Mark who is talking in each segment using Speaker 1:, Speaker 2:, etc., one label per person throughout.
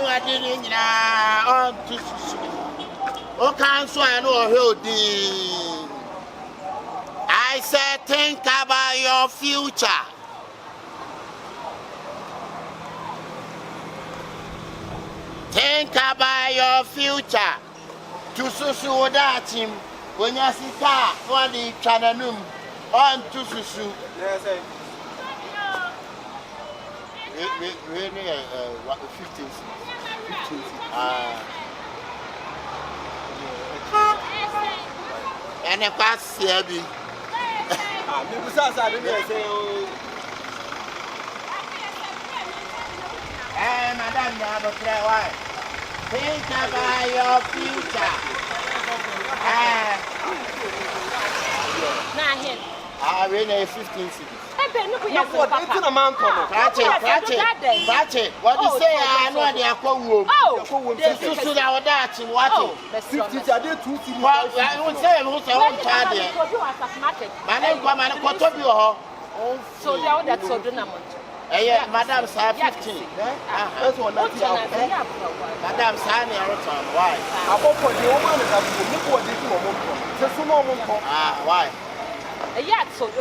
Speaker 1: I didn't on to O counsel and holding. I said, think about your future. Think about your future. To susu that him when you see car for the channel on to susu.
Speaker 2: Yes, sir.
Speaker 1: Really, 15. And a pass here be. Hey, madam, you have a prayer. Why? Think about your future. I really 15 cities. Catch it. What you say? I know they are called. Oh, this is our dad. What?
Speaker 2: 50 I did 2 cities.
Speaker 1: I would say, who's a one child? My name, come and what of you?
Speaker 3: So now that's so the number.
Speaker 1: Madam, 15. That's one. Madam, Sani, why? Why?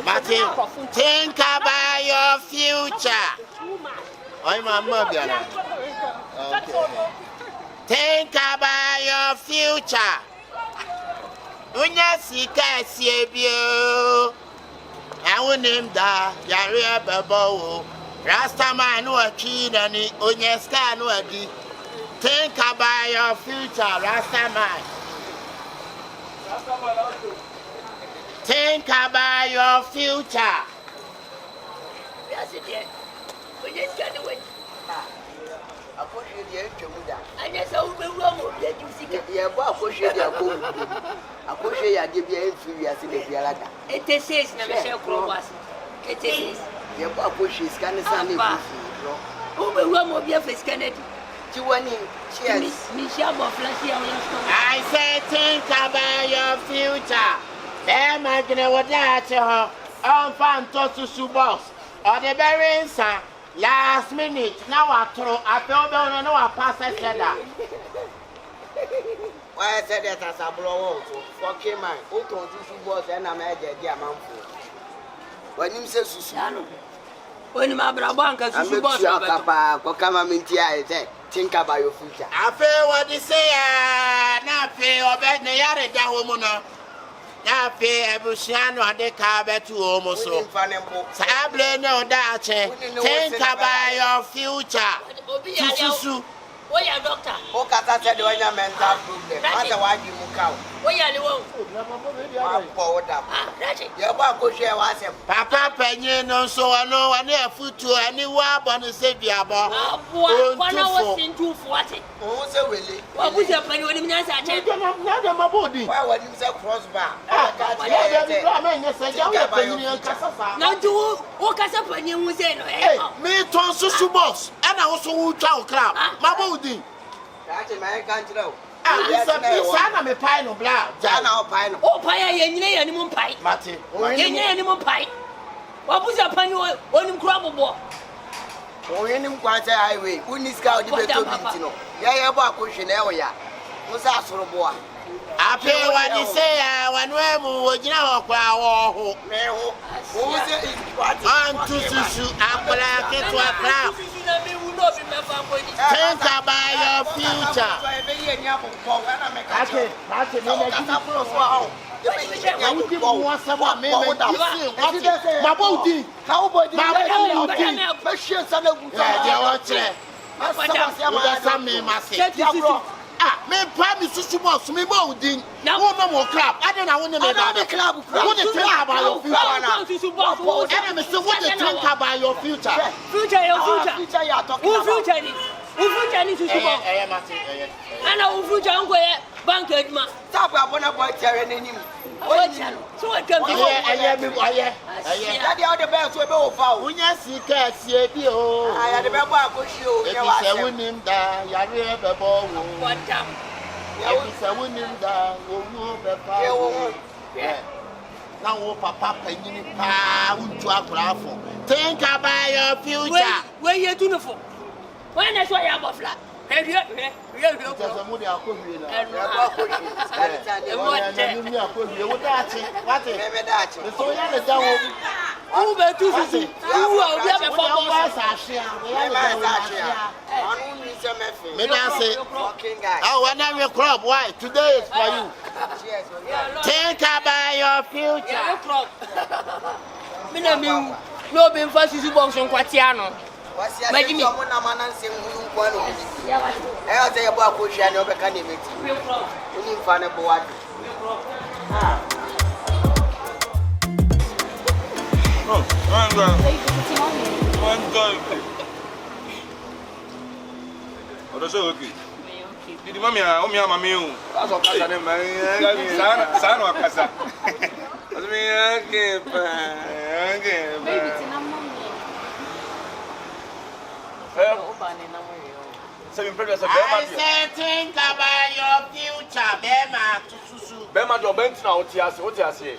Speaker 1: Martin, think about your future. I'm a mother. Think about your future. Unyasika siebio. I will name that Yaria Babo. Rastaman no Chinani, Unyaska no Adi. Think about your future, Rastaman. Think about your future.
Speaker 4: Yes, it is. When it's going to win. I push you the edge of that. And yes, I will be wrong with you. Yeah, but I push you the phone. I push you at the inferior to the Pialata. It is says, Michelle Crowas. It is. Yeah, but I push you, scan the sun. Who will run with your face, Kennedy? Cheers. Michelle Flashy.
Speaker 1: I say, think about your future. Them I can what that on Fantosu boss or the very answer last minute. Now I throw I feel better no I pass I said that.
Speaker 4: Why I said that as a blow for K-Man, who told you boss and I'm at the amount for. When you say Susano, when my brother Susu boss, Papa, Mintia, think about your future.
Speaker 1: I feel what they say, not pay or bed, the yard that woman. I pay a Busiano and the carpet to almost so. Sable no that. Think about your future. Susu.
Speaker 4: Oh, yeah, doctor. Oh, Kata said, when you're mental problem. Otherwise, you will count. Oh, yeah, you won't.
Speaker 1: Papa Penny, no, so I know I never foot to anyone but the Sabia. Oh, 1 hour in 240. Oh, so really. What was your penny when you answer? I tell you, my body. Why would you say crossbar? Now, do what has happened? You say, me, Tonsu boss, and I also will chow crab. My body.
Speaker 4: That's a man can't know.
Speaker 1: It's a pine of black. Jana pine. Oh, pie, any moon pie. Matty, any moon pie. What was your penny on him crabble?
Speaker 4: Or any quite a highway. Who needs cow to be to yeah, about pushing area. What's that for a boy?
Speaker 1: I pay what you say, when we're moving out of our home. Who is it? I'm too soon. I'm black into a crowd. Think about your future. Me promise to boss me bolding. Now no more crap. I don't know when the club. What do you think about your future? Enemy, so what do you think about your future?
Speaker 3: Future, your future.
Speaker 4: You are talking about.
Speaker 3: Who future needs to support? I know who future where bank man.
Speaker 4: Stop upon a boy tearing in him.
Speaker 3: So I can be
Speaker 4: the other best will go for.
Speaker 1: When you see cats, I
Speaker 4: had a baby push you.
Speaker 1: If I win him down, you have a ball.
Speaker 3: What time?
Speaker 1: If I win him down, we'll now, Papa, penny, to a graph. Think about your future.
Speaker 3: Where you doing for? When I saw you have a flat.
Speaker 1: Why? Today is for you. Think about your future.
Speaker 3: No being first is box on Quatiano.
Speaker 4: Make me someone a man and say, I'll say about push and over candidate. We need fun about
Speaker 5: Did mommy, my meal? That's all casa, son or casa.
Speaker 1: I say, think about your future, Bema to Susu.
Speaker 5: Bema, your bench now, what you say?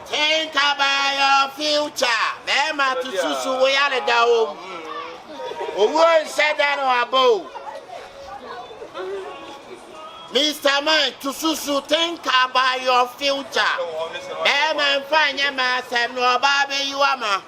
Speaker 1: Think about your future, Bema to Susu, we are the down. Who said that or above? Mr. Man, to Susu, think about your future. Bema, find your master, and no baby, you are.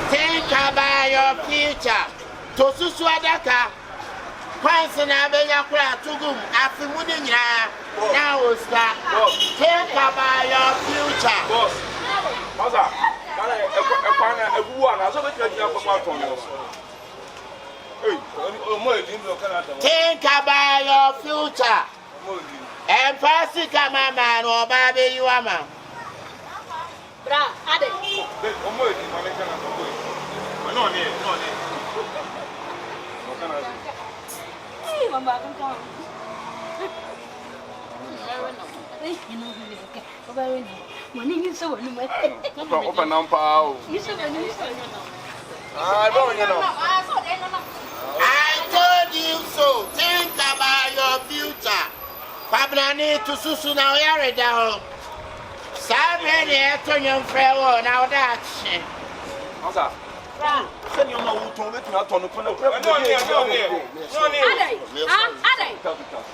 Speaker 1: Think about your future. To Susu Adaka, Counsel Abeyakura Tugum, Afimunia, now start. Think about your future. Think about your future. And first, come on, man, or baby, you are man.
Speaker 3: Bra, Ade. Hey, Mama, come on.
Speaker 5: Open number. I don't know.
Speaker 1: I told you so. Think about your future. Pabrani to Susu now, you're down. Sabrina, Antonio Frewo, now that's it.
Speaker 5: Send your mouth to me to turn upon the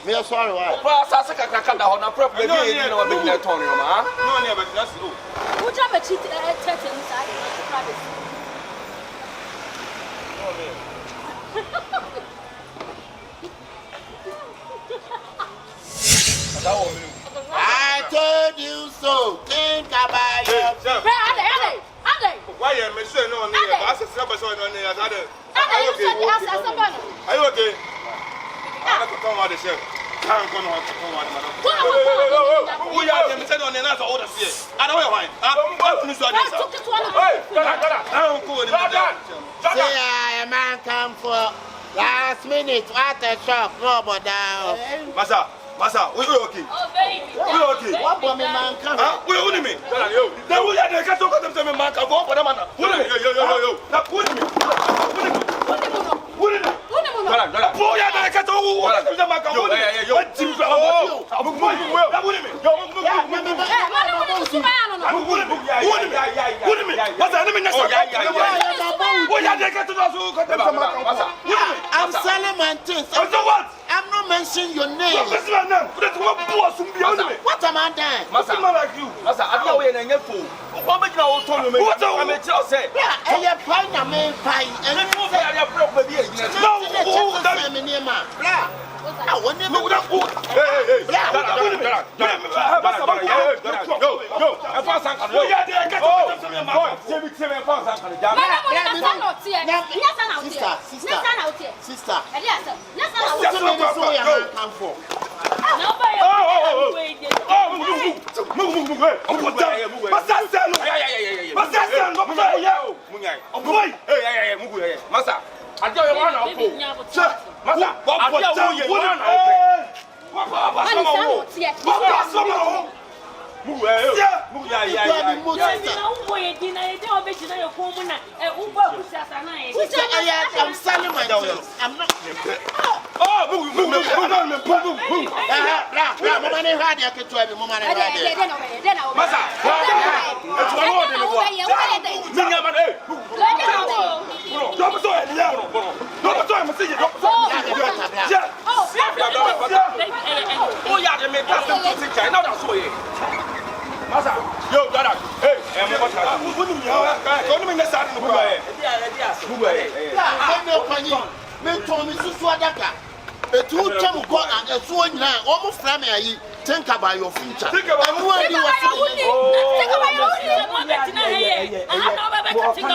Speaker 1: Me are sorry, why?
Speaker 5: On a prep, you know, a big Antonio, ma. No, never, that's all.
Speaker 3: Which I'm a cheat inside.
Speaker 1: I told you so. Think about your future.
Speaker 5: Why am I saying no? I said, are you okay? I have to come out the chef. Can't come out to come out, madam. We are them said on another order. I don't know why.
Speaker 1: Say, a man come for last minute. What a shock. Robert down.
Speaker 5: Massa, we okay.
Speaker 3: Oh, baby.
Speaker 5: We okay.
Speaker 1: What woman man come?
Speaker 5: We only me. Then we are the cat of them man can go for them. Yo. Now put me.
Speaker 1: I'm selling my things. I'm not mentioning your name. What am I doing?
Speaker 5: Massa, like you. Massa, I know you're a fool. What make you all told me? What am I say?
Speaker 1: Yeah, and you're playing a main pie. And you know, I property. I'm selling my things. I'm not. Think about your future.
Speaker 3: Think about your future.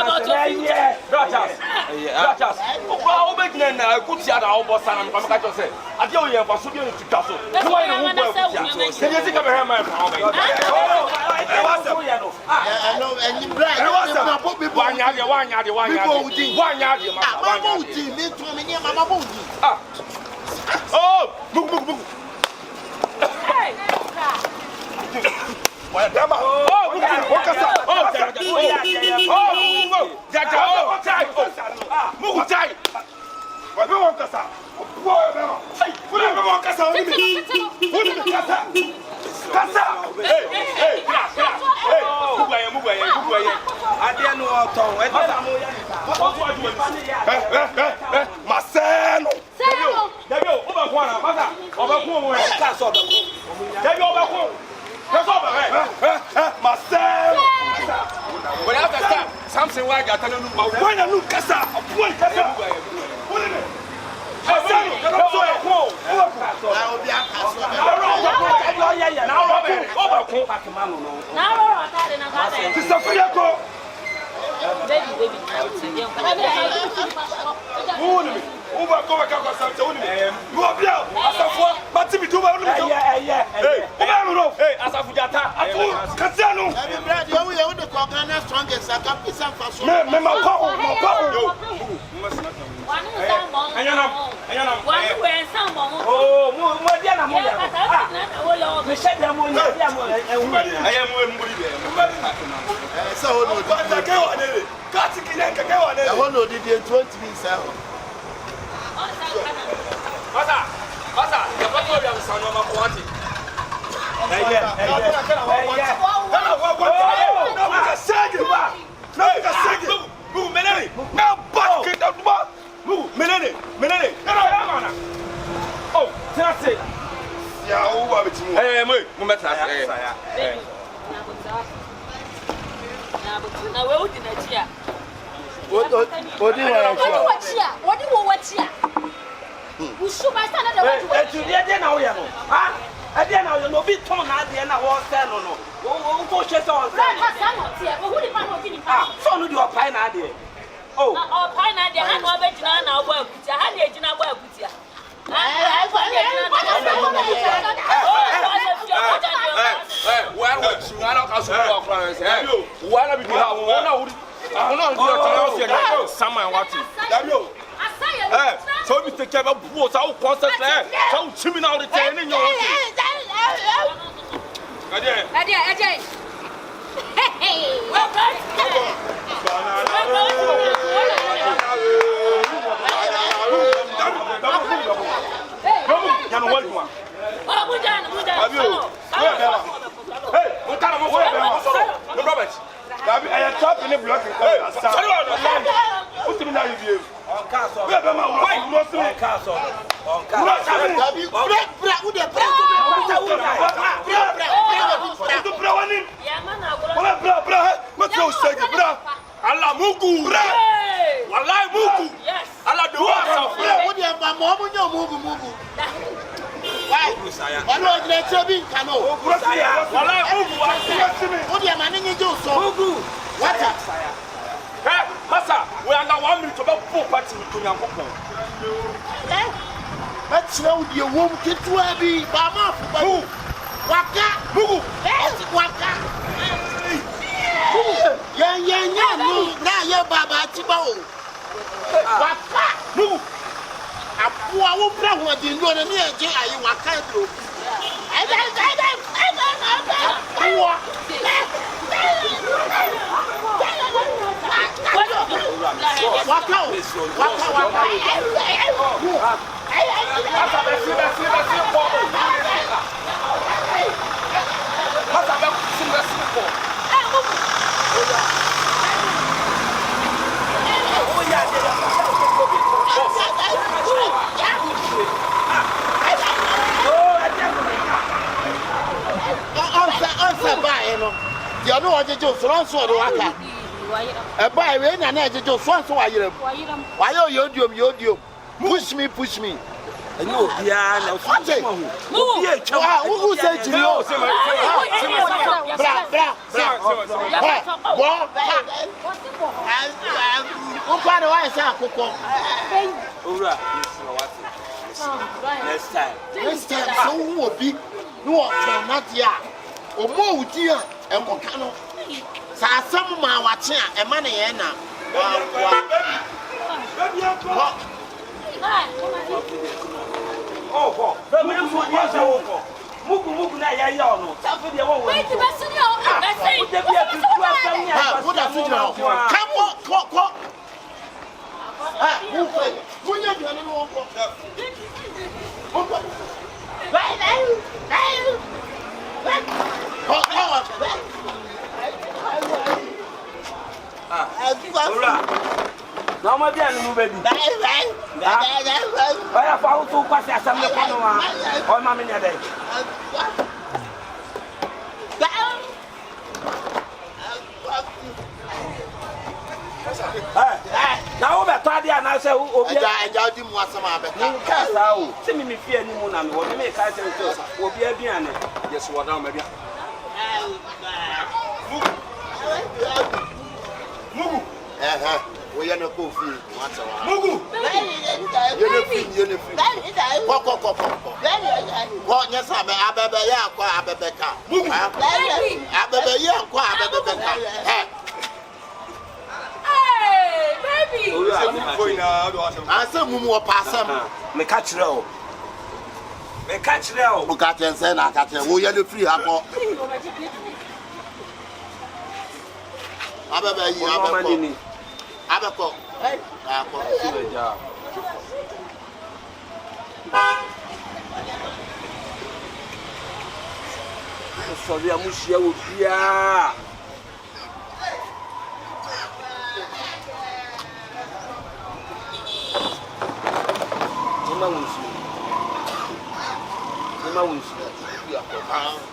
Speaker 1: You know what you do, so so do aka. E boy we na na jejo so so wayeram. Why you odium. Push me. And you yeah na so say. Who say to you? Bra. What why say akoko? Owura, next time so who obi no turn na dia. Omo wudi a enkoka no. Sa asem ma wache a e ma ne ye na. Oh, Mugu na ya no. Safi de won. Wait, be senior. Let's say. What are you doing? Come on. Who you doing no one? No more than you, baby. I have found two passes. I'm the one. Oh, mammy, now, over Tadia, and I say, oh, I didn't want some of it. Send me fear any moon and what you make I say, will be a piano. Yes, what now, maybe. Mugu. We are not coffee. Mugu. What yes, I'm a Ababeka. Baby. I said, Mumu pass him. Me catch low. Catch and send I catch him. We are the free apple. Abako. Hey, sorry, I'm here with you.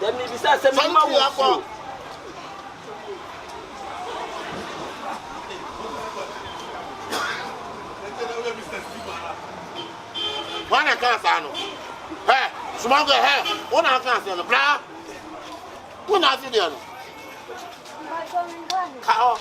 Speaker 1: Then maybe say one I can't say no. Hey, small girl, hey, one I can't say no. Blah. One I see there. Cow.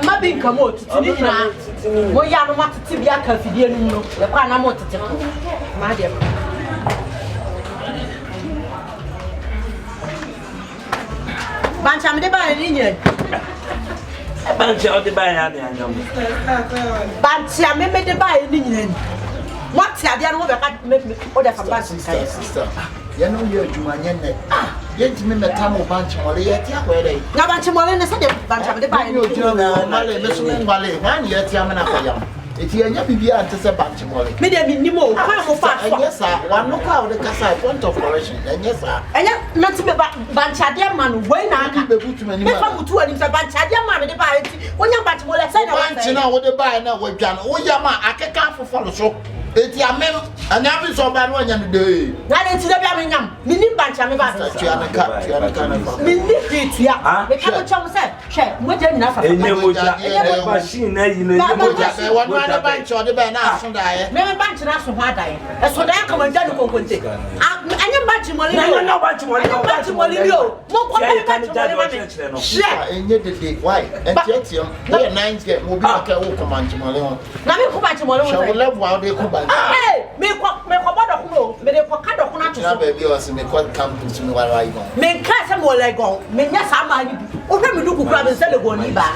Speaker 3: Ma bin kamo tini na mo ya no matete bia ka fidie no no ye kwa na mo tete ko ma de bancha me de ba ni nyɛ
Speaker 6: bancha o de ba ya ni anyam
Speaker 3: bancha me de ba ni nyɛ what ya de no be ka me o de fa bancha
Speaker 2: sister ya no ye adwuma nyɛ ne yenti me meta mo bancha mo le ye ti akwere
Speaker 3: na bancha mo le ne se de bancha me de ba ni
Speaker 2: nyɛ na le me so me ngwale na ye ti amana kwa yam eti enya bibia ante se bancha mo le
Speaker 3: me de mi nimo kwa mo fa
Speaker 2: enya sa wano kwa o de kasa point of correction enya sa
Speaker 3: enya na ti be bancha de ma no we na aka
Speaker 2: be butu mani
Speaker 3: me fa mutu ani se bancha de ma me de ba eti onya bancha mo le se na
Speaker 2: bancha na wo de ba na wo dwa no wo yama akeka foforo so eti amem anya bi so ba no anya no de
Speaker 3: na le ti de bia me nyam mi ni bancha me ba
Speaker 2: tia na ka na fa
Speaker 3: mi ni tia me ka mo chom se hwe mo je nyina fa
Speaker 6: enye moja machine na yi na
Speaker 2: moja e wonu ana bancha de ba na aso dae
Speaker 3: me bancha na so ho adae e so dae ka mo nja no konkonte anya bancha mo le
Speaker 6: na bancha mo le
Speaker 3: bancha mo le yo mo ko bancha mo le ma me hwe
Speaker 2: enye de why entietiam wo 9 get mo bi ka wo ko bancha mo le ho
Speaker 3: na me ko bancha mo le ho
Speaker 2: so level how they ko bancha
Speaker 3: me ko bodo kuno me de ko ka do kuno to
Speaker 2: na ba bi o se me ko campus me wa right gon
Speaker 3: me ka se mo le gon me nya sa ma ni bi o hwe me du kukura me se le gon ni ba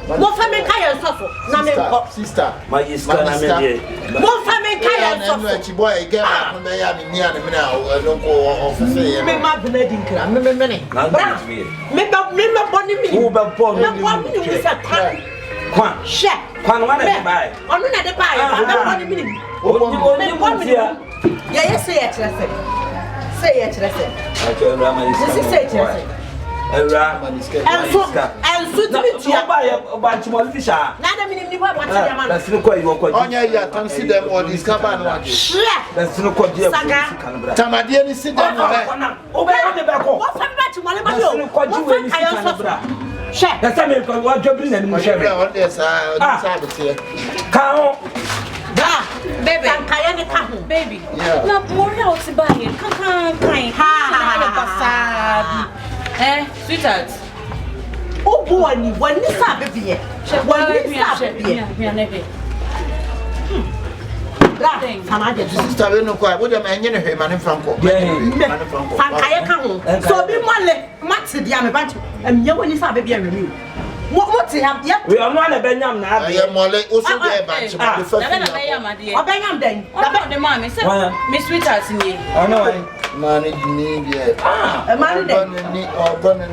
Speaker 3: mo fa me ka ye so na me ko
Speaker 2: sister
Speaker 6: my is kana me de
Speaker 3: mo fa me ka ye so
Speaker 2: no chi boy e get back on ya me nia me na no ko office ye
Speaker 3: me ma bna di nkra me ne bra me boni mi
Speaker 6: wo ba bo
Speaker 3: me ni sa
Speaker 6: kwa
Speaker 3: she
Speaker 6: kwa no na de bai
Speaker 3: onu na de bai me boni mi
Speaker 6: onye mutia
Speaker 3: ya say ya kire se
Speaker 6: acho ra ma is
Speaker 3: this say kire se
Speaker 6: era
Speaker 3: enso timi tia
Speaker 6: ba ya ba chimo fisha
Speaker 3: na da minim ni ba ba tia ma
Speaker 6: na sinu kwa iwo kwa
Speaker 2: onya ya tan see them or discover no ade
Speaker 6: na sinu kwa dia kan bra
Speaker 2: tamade ni see them
Speaker 6: o be o de be ko
Speaker 3: wo fa ba chimo le ma yo
Speaker 6: sinu kwa jiwe ni kan bra
Speaker 3: she
Speaker 6: na sa me ko wa jobri na ni mo shebe
Speaker 2: on dey sa be
Speaker 6: ka ho
Speaker 3: da baby kaya ni ka ho
Speaker 7: baby
Speaker 2: yeah
Speaker 7: na mo ri o ti ba yen kan ha sweetheart
Speaker 3: o bo ani wani sa bebie wani sa bebie la sama de
Speaker 2: sister we no kwa wo dem enye ne hwe mane franco
Speaker 3: kaya ka ho so bi mole mate dia me bantu emye wani sa bebie remi mo te am ya
Speaker 6: we onu ana benyam na ade
Speaker 2: ye mole o so dey bantu de fa
Speaker 7: na na ya ma de
Speaker 3: obenyam den
Speaker 7: da be de ma me se me sweetheart ni
Speaker 6: ono wai
Speaker 2: mane ni de
Speaker 3: mane de
Speaker 2: ni obon ni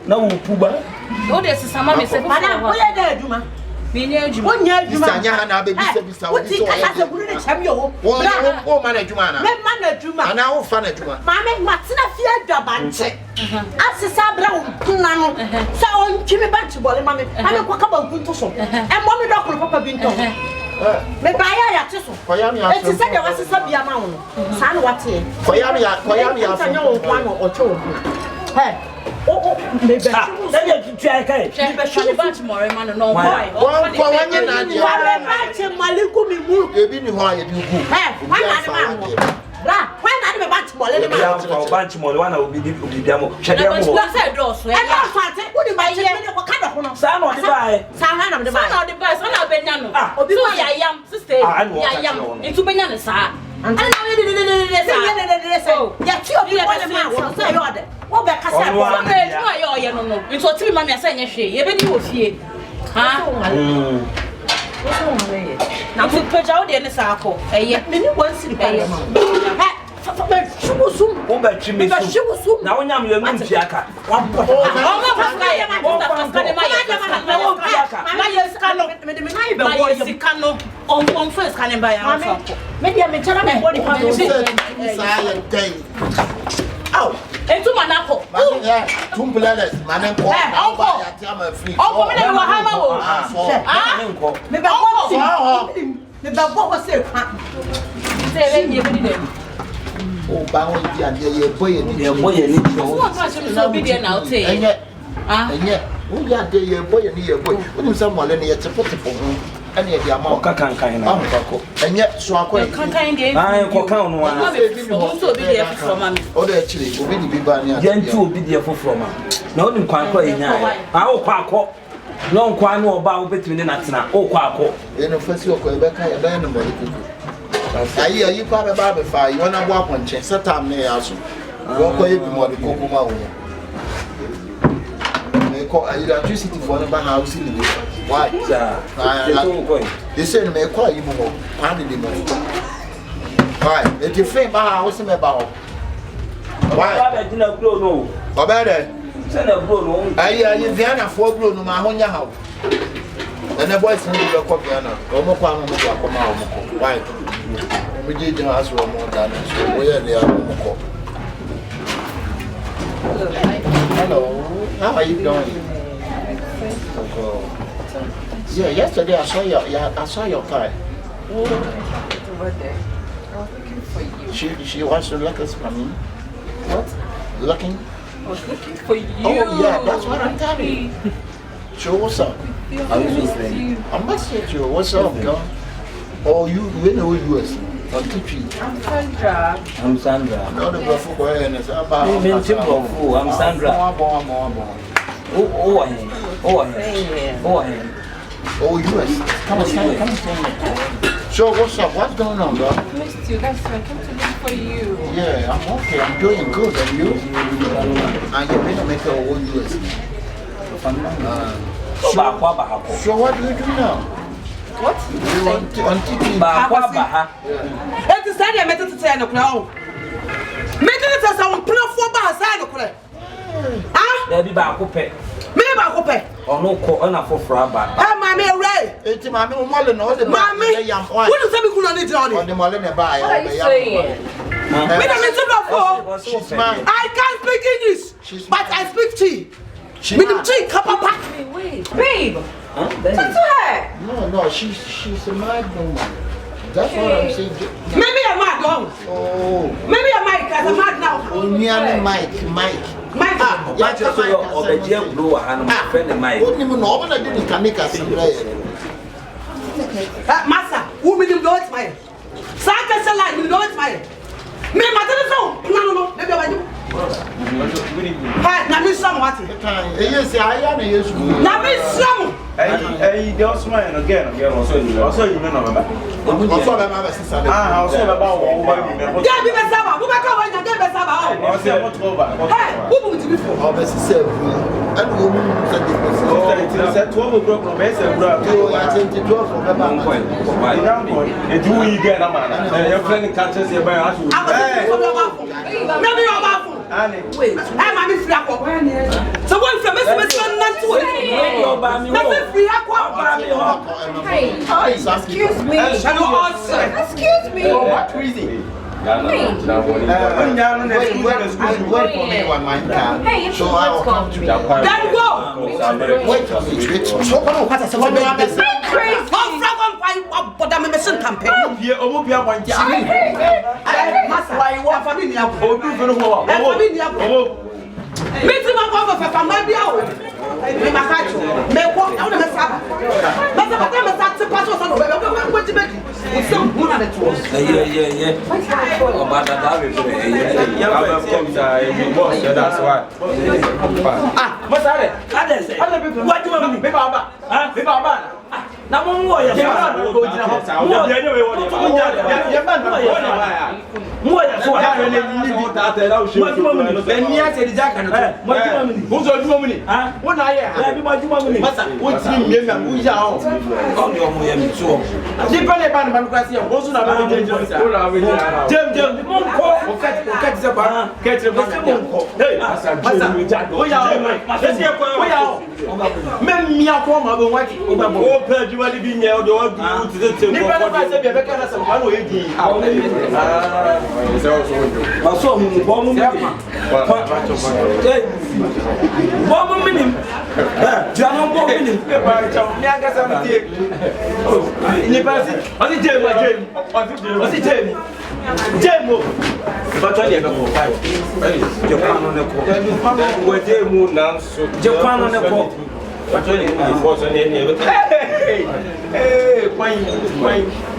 Speaker 6: na wo puba
Speaker 7: o de sisa ma me se
Speaker 3: madam wo ye da aduma
Speaker 7: me nya adwuma
Speaker 3: wo nya aduma
Speaker 2: sanya ha na be bisa
Speaker 3: wo ti ka sa buru ne cham yo
Speaker 2: wo man aduma na
Speaker 3: me man aduma
Speaker 2: ana wo fa na aduma
Speaker 3: mame matina fi adaba nche asisa bra wo na no sa on kimi banchi bole mame ame kwa ka banku to so e mo me dokoro papa bi nto me ba ya te so e ti se de wasisa bia ma wo sa na wate
Speaker 2: koyam ya
Speaker 3: sanya wo kwa no o che wo he o me be
Speaker 6: da ye tuai kai
Speaker 7: me be shale banchi more ma no boy
Speaker 2: won kwa wanye na ade
Speaker 3: wa me banchi maliku mi mu
Speaker 2: ebi ni ho aye bi ku
Speaker 3: he wa na de ma wo bra wa na de me banchi bole ne ma
Speaker 6: ya kwa banchi mo wana obi bia mo hwede mo
Speaker 7: wa se do so
Speaker 3: e na fate wo di banchi me ne ko ka do no
Speaker 6: sa no de bai
Speaker 3: sa ha na de bai
Speaker 7: sa na de bai sa na benya no
Speaker 3: obi
Speaker 7: so
Speaker 3: ma
Speaker 7: ya yam sister ya yam itu benya no sa ana na we de sa
Speaker 3: ya ti obi bole ma wo so yo de wo be ka sa
Speaker 7: so na ejuma ya oye no no nso tiri ma me asa nya hwe ye be ni wo fie ha na tu peja o de ne sa akọ eye
Speaker 3: me ni wan siri pa ma be shumusum
Speaker 6: wo ba twi me sum na wonyam ye mu mfiaka
Speaker 3: wa bo
Speaker 7: o ma paska ye paska ne ma ye ska no
Speaker 3: me de me na be
Speaker 7: ma
Speaker 3: wo
Speaker 7: ye ska no on first kan ba ya
Speaker 3: mama me dia me chara me body pa do
Speaker 2: sa ye dai au
Speaker 7: etu manako
Speaker 2: tumbulele mane ko na ba ya ti ama free
Speaker 7: o me na wa ha ma wo
Speaker 3: me ba ko me ba ko se kwa
Speaker 7: se le ye be ni
Speaker 2: o ba won di ade ye boye ni
Speaker 7: so fa so bi de na o te
Speaker 2: enye o di ade ye boye ni o ni se mole ni ye tepo ho and yet the amount
Speaker 6: Kankan
Speaker 2: and yet so I quite
Speaker 7: Kankan
Speaker 6: I count one.
Speaker 7: So be there for mommy.
Speaker 2: Oh, actually, will be banning.
Speaker 6: Gen 2 be there for from. No, in Quanqua in our quack. No, Quano about between the Natina. Oh, quack.
Speaker 2: In the first year, Quebec, I abandoned by the cuckoo. I hear you probably by fire. You want to walk on chain, set time near us. Walk away more the cocoa. They call electricity for the house in the why? They said, may call you more. Handed him. Why? If you think my house in about why?
Speaker 6: I didn't know.
Speaker 2: Or better,
Speaker 6: Send a blow.
Speaker 2: I hear you, Vienna, 4 blue, no matter on your house. And the boys need to go Vienna. Omoquan, why? We did ask for more than where they are. Hello, how are you doing? Yeah, yesterday I saw your car.
Speaker 8: Over there. I was looking for you.
Speaker 2: She wants to look us from me. What? Looking?
Speaker 8: I was looking for you.
Speaker 2: Oh yeah, that's what I'm telling you. So what's up?
Speaker 8: I missed you.
Speaker 2: I messaged you. What's up, girl? Oh, you know who us on TV.
Speaker 8: I'm Sandra.
Speaker 6: I'm Sandra.
Speaker 2: No, the girl for I'm Sandra. Oh, US. Come on. So what's up? What's going on, bro?
Speaker 8: I missed you. That's why I came to look for you.
Speaker 2: Yeah, I'm okay. I'm doing good. And you? And you're gonna make our own US. So what do you do now?
Speaker 8: What?
Speaker 2: You on TV?
Speaker 3: It is said I met it to say no crown. Met it as I'm pulling for Bahasa. Ah?
Speaker 6: There be back up.
Speaker 3: Me back up.
Speaker 6: Or no, on a for Fraba.
Speaker 3: Ah, mammy, right.
Speaker 2: It's Mammy Mullen, all the
Speaker 3: Mammy, what does that mean? On
Speaker 2: the Mullen buy.
Speaker 8: What are you saying?
Speaker 2: She's mine.
Speaker 3: I can't speak English, but I speak tea.
Speaker 2: She's
Speaker 3: tea, kapapa.
Speaker 8: Wait, babe.
Speaker 6: Huh?
Speaker 8: Talk to her.
Speaker 2: No, she's a mad woman. That's what I'm saying.
Speaker 3: Maybe I'm mad, oh. Maybe I'm mad because I'm mad now.
Speaker 2: Only Mike.
Speaker 3: Mike.
Speaker 6: Yeah, just so you're a blue and my friend of mine.
Speaker 2: Wouldn't even know when I didn't make us
Speaker 3: Master, who made him go to my Saka Salah, you know it's my me, my no, maybe I do. Now, Miss Somewhat.
Speaker 2: Yes, I am.
Speaker 3: Now, Miss Some.
Speaker 5: Hey, they'll smile again. Also, you know,
Speaker 2: also
Speaker 5: about
Speaker 3: Yeah, be Saba. Who back over and get Saba? Hey, who would you be for?
Speaker 2: Oh, Bessie said, and woman said, 12 o'clock, I think 12
Speaker 5: and do you get a man? Your friend catches your man.
Speaker 3: Maybe you're baffled. Wait, I'm free. So one from Mr. Not to it.
Speaker 8: Excuse me. Excuse me.
Speaker 5: For what reason?
Speaker 2: wait for me on my car.
Speaker 8: Hey,
Speaker 2: So I will come to you.
Speaker 3: Then go.
Speaker 2: Wait for me. So what is
Speaker 8: crazy.
Speaker 3: But I'm a mission campaign. Meeting my mother for family. Me makacho. Me walk down the saba. But the time is at the pass on the way. What to make? It's some good at it.
Speaker 6: Yeah. Oh, but that is that's why.
Speaker 5: What's that?
Speaker 6: What do you want me? Now, one more.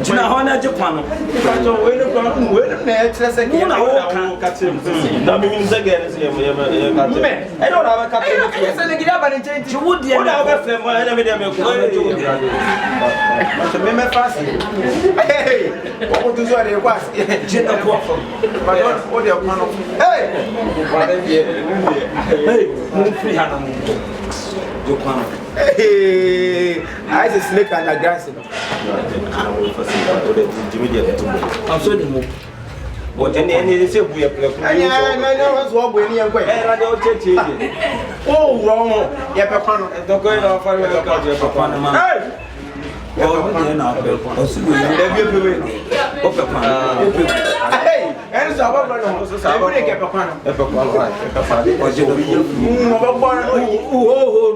Speaker 6: Jina hona je kwano. Una wo ka tere mu.
Speaker 5: Na me min zage ne se ye ka tere. E no na ba ka tere.
Speaker 4: Se le gida ba ne change.
Speaker 6: Wo de
Speaker 5: O na ba fe mo na me de me ko.
Speaker 4: Me me fast. Hey. O tu so de kwas.
Speaker 6: jina ko.
Speaker 4: Ba don o de kwano. Hey.
Speaker 6: Hey, mo free ha na mo. Jo kwano.
Speaker 4: Hey. I is a snake and a grass.
Speaker 6: I'm so the mo.
Speaker 5: But any say we are playing.
Speaker 4: I was what we need. Oh, wrong. Yeah, Papa.
Speaker 5: Don't go off for
Speaker 6: Papa. Hey. Oh, we na pe. O si we na. O Papa.
Speaker 4: Hey, and so what no. So we get Papa.
Speaker 5: Papa.
Speaker 6: O je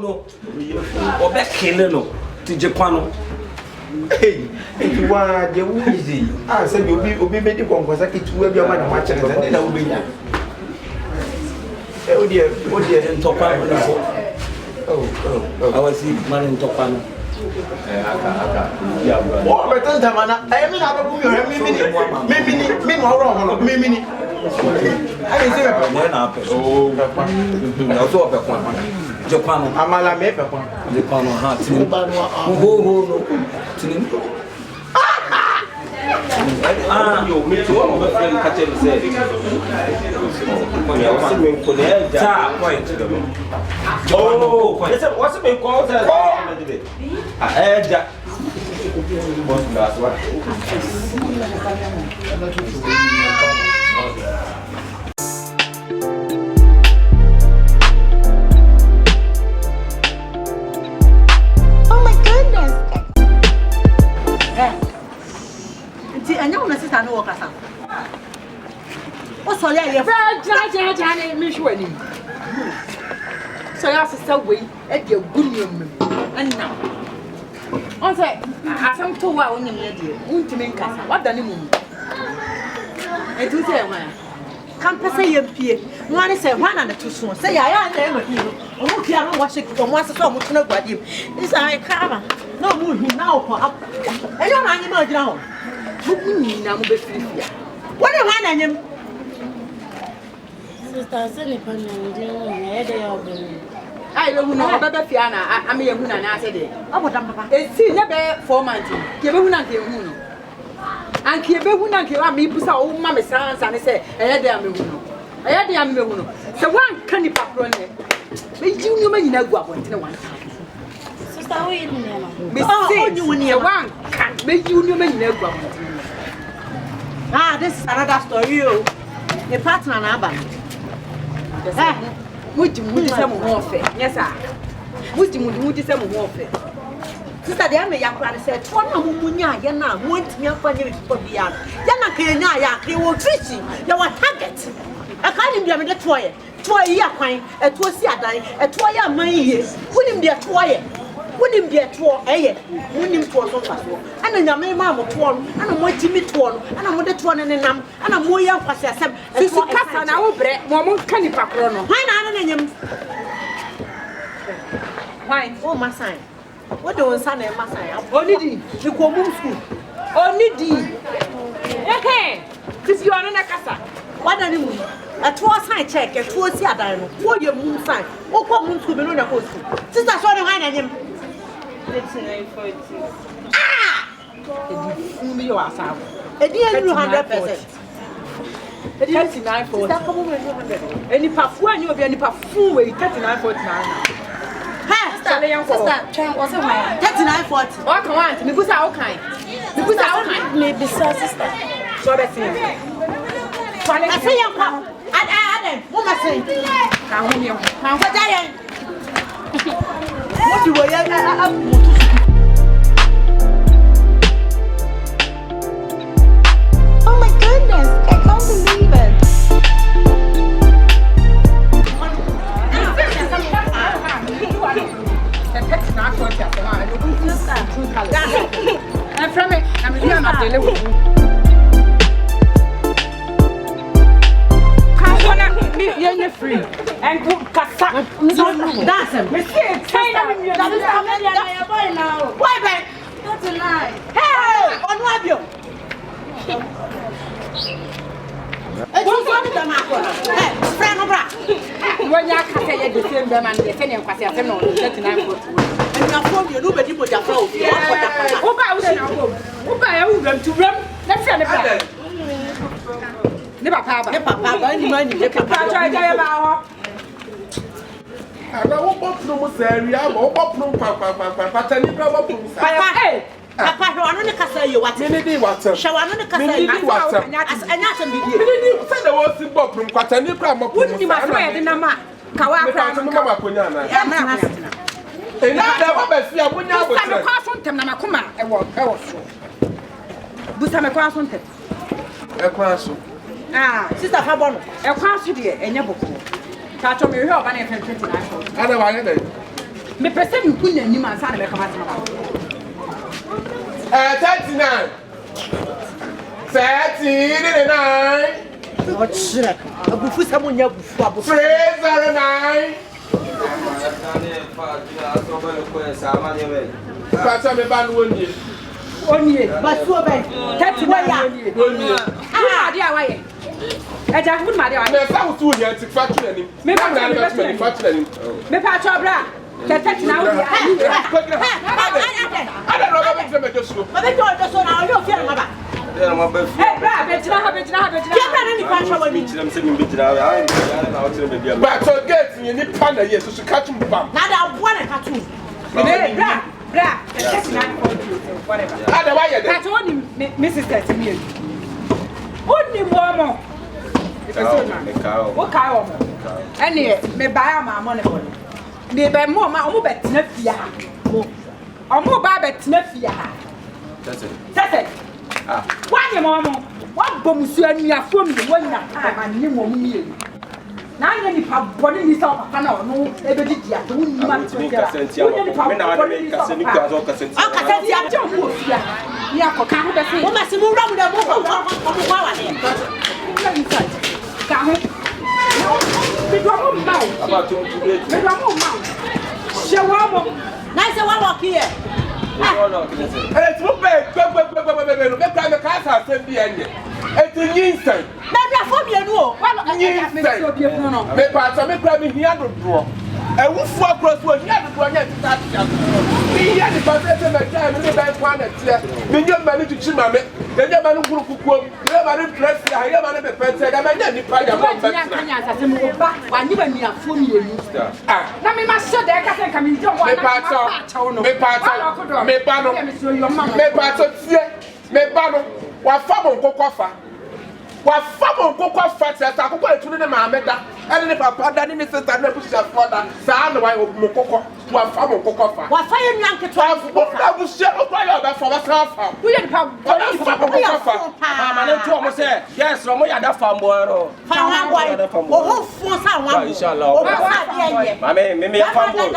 Speaker 6: no. O be kele no. Ti je kwano.
Speaker 4: Hey, you want the easy. I said you'll be making conquest. It will be a man of my channel, and then I will be there. Oh dear,
Speaker 6: In Topano. I was man in Topano.
Speaker 4: Oh, but don't have an I mean, I will be maybe wrong, maybe. I didn't say Papa.
Speaker 6: Oh, I saw Papa. Japan,
Speaker 4: Amala me Papa.
Speaker 6: Japan, heart. Ho.
Speaker 5: You me too. I'm friend catch him say. I was saying ko le ja point. Oh, what's it called? Ja. Boss last one.
Speaker 3: I know my sister no work as what's all your friend?
Speaker 7: Me sure ni. So ya sister we e de gunyum and now. On say asam to wa onyam na de. Untimi nkasa. Wada ni mu. E tu say wa.
Speaker 3: Kan pese yempie. No ani say hwan na to so. Say ya na e ma hi. O mu pia no wa shake o mu asese o mu tuna guadiem. This I kama. No mu hi na o ko. E yo na anyi ma gina ho.
Speaker 7: Na mo be frifia.
Speaker 3: What do you want him?
Speaker 9: Sister, send me pan and do
Speaker 7: I don't know about Fiana. I mean, who I said it.
Speaker 3: I would have
Speaker 7: a see never 4 months. Give who not give who. And give who not give me put our mamma sons and say, I had them who. So one candy paper on it. But you know, you know what I want to one.
Speaker 9: Sister, wait a minute.
Speaker 7: Miss, you near one can't make you know, you know what.
Speaker 3: Ah, this is another story. A partner and Abba.
Speaker 7: Would you some warfare? Yes, sir. Would you some warfare?
Speaker 3: Sister, the Amy Yakran said, one Munya, Yana, want me up on you for the yard. Yana Kaya, you were fishing, you were target. I can't even be a toy. Toy Yakwine, a toy dying, a toy money. Wouldn't be a toy. Wouldn't be a toy, eh? Wouldn't to us on and then your mamma to one, and I'm waiting me to one, and I'm with the one and I'm more young for some. This is an hour bread, one candy paprono. Why not? Why? Oh, my son. What do you say, my son? Only the common school. Only okay. If you are in a casa, what are you? A 2-sign check, a 2-sign, 4 year moon sign. Oh, come moon school, no, no, sister, sorry, I him. Ah! You are sound. A dear 200%. 39.40. Any Papua, you will be any Papua, 39.49.
Speaker 9: Sister, what's my
Speaker 3: 39.40.
Speaker 7: What can me put out kind? Me put out kind.
Speaker 9: maybe sister.
Speaker 7: So that's it.
Speaker 3: I say, young pop. Adam, what am I saying? What do I
Speaker 9: Oh my goodness, I can't believe it.
Speaker 7: I'm from it. I'm free. And good Kasa.
Speaker 3: That's him.
Speaker 7: We see it.
Speaker 3: That's boy now. Why, Ben? That's a lie. Hey, on what you? What's wrong with the man? Hey, friend of Bra.
Speaker 7: When you can say the same man, the same Kwasi, I know 39.
Speaker 3: And your phone, you nobody put your phone.
Speaker 7: Oba was in our home. Oba, I will run to run. Let's run about. Never papa, any money, they can try about.
Speaker 5: I don't want no more area, or Papa,
Speaker 3: Hey, Papa, I don't know say you what
Speaker 5: Minnie water.
Speaker 3: Shall I not say
Speaker 5: water?
Speaker 3: and that's a big
Speaker 5: You said there was in Bob from Quatani Pram.
Speaker 7: Wouldn't you my friend in a man? Kawa,
Speaker 5: and now there see a winner.
Speaker 7: I'm a cross on them, Namakuma. I was so. But I'm a cross on them.
Speaker 5: A cross.
Speaker 7: Ah, Sister Fabon, a cross to dear, and your book. Catch on me, help, and I 29.
Speaker 5: Otherwise,
Speaker 7: me person you couldn't name and son of a command.
Speaker 5: 39. 39.
Speaker 3: What's that? A buffet, someone you have
Speaker 5: 309. Pata me ban woni.
Speaker 3: Onye, but so bad. 39.
Speaker 7: Ah, dear, why? I just put my dear.
Speaker 5: Me say wo tu here ti factory ani. Me na na me factory ani.
Speaker 7: Me pa chobra. 39.
Speaker 5: Ada no be me just so.
Speaker 3: Ma be to so na o fi ma ba.
Speaker 7: Hey, bra, betina.
Speaker 3: Ke ni kwa show ni.
Speaker 5: But so get ni ni pa na yes so catch me bam.
Speaker 3: Na da bo na ka tu.
Speaker 7: Me bra, 39 whatever.
Speaker 5: Ada why you
Speaker 7: Catch on Mrs. 30. Only woman. What cow? And me buy my money. Me buy more, my own bet, Nefia. Or more bad Nefia. That's it. Why, your mamma? What bombs you and me are from the one that I knew me. Now, any pub body is up, no, ever did yet. You must be a nice one walk here.
Speaker 5: It's no bad. The casa send the end. It's an instant.
Speaker 3: Maybe a phobia no.
Speaker 5: Instant. Me pass me grab me here to draw. And we walk across what you have to go and start. Me here the person that time me buy one at here. Me your money to chima me. Then your man who cook. Your man dress here. Your man be better. I'm not the price of
Speaker 7: back. When you and me are for me. Ah. Now me must show that I can come in. Me bano. Wa fabo kokofa. Wa fabo kokofa tata akoko etunu ne ma meda. Ene ne papa da ne sister na busia foda. Sa na wa mokoko. Wa fabo kokofa.
Speaker 3: Wa fa ye nyanke to
Speaker 5: afo. Da busia o kwa ya da fa wa sa fa.
Speaker 7: Wo ye pa.
Speaker 5: Fabo kokofa.
Speaker 6: Mama ne to mo say, yes, no mo ya da fa mbo ro.
Speaker 3: Fa wa boy. O ho fo sa wa.
Speaker 6: Inshallah.
Speaker 3: O sa ye.
Speaker 6: Mama me fa mbo.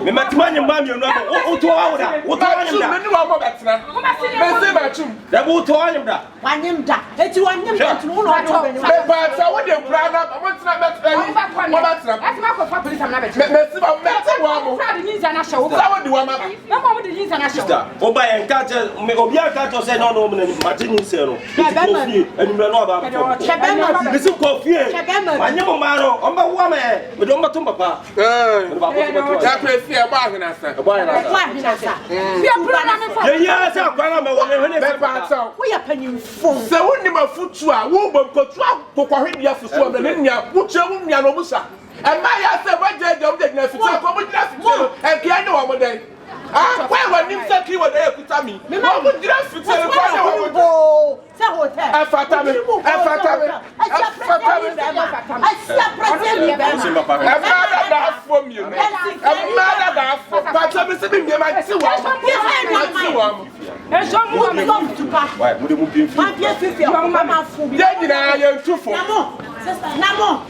Speaker 6: Me matimanye mba mi no. O to wa da. O to wa nyim da.
Speaker 5: Me ni wa mo betena. Me se ma chum.
Speaker 6: Da bu to wa nyim da.
Speaker 3: Wa nyim da. Eti wa nyim da tunu no do be ni.
Speaker 5: Me ba ta wo de kura na mo tena betena ni. Mo betena.
Speaker 7: That's my for police am na be.
Speaker 5: Me se ba me te wa mo.
Speaker 7: Fra de ninja na show.
Speaker 5: Sa wo di wa ma.
Speaker 7: Me mo de ninja na show.
Speaker 6: Sister, o ba en ka je me obi aka to say no no me ma je ni se no. Enu me no ba.
Speaker 3: Chebema.
Speaker 6: Me se kofi e. Anye mo ma no, o ba wo me. Me do mbato papa.
Speaker 5: Ja presi e ba hina sa.
Speaker 6: E ba hina sa.
Speaker 3: Wa hina sa.
Speaker 7: Bi apura na me fa.
Speaker 6: Ye ya sa kwa na me wo me hene
Speaker 5: Me ba ta.
Speaker 3: Wo ya panimfo.
Speaker 5: Se wo ni mafutu a wo bom kotu a kokwohwe fusu o me nya wo che wo nya no musa. E ma ya se ba je je de na fitu ko mo dira fitu e kia ni wo mo den. Ah, kwa wa nim se ki wo de ekuta mi. Wo mo dira fitu e kwa na wo mo.
Speaker 3: Se hotel.
Speaker 5: E fata me.
Speaker 3: Asia president be ma.
Speaker 5: E ma da afo mi no. E ma da afo. Fata me se bi mi ma ti wa. Ti wa.
Speaker 3: E so mu come to back.
Speaker 6: Why? Mo de mu bi
Speaker 3: Ma pie fifi o ma fu bi.
Speaker 5: Ye nyina ye ntufo.
Speaker 3: Namo.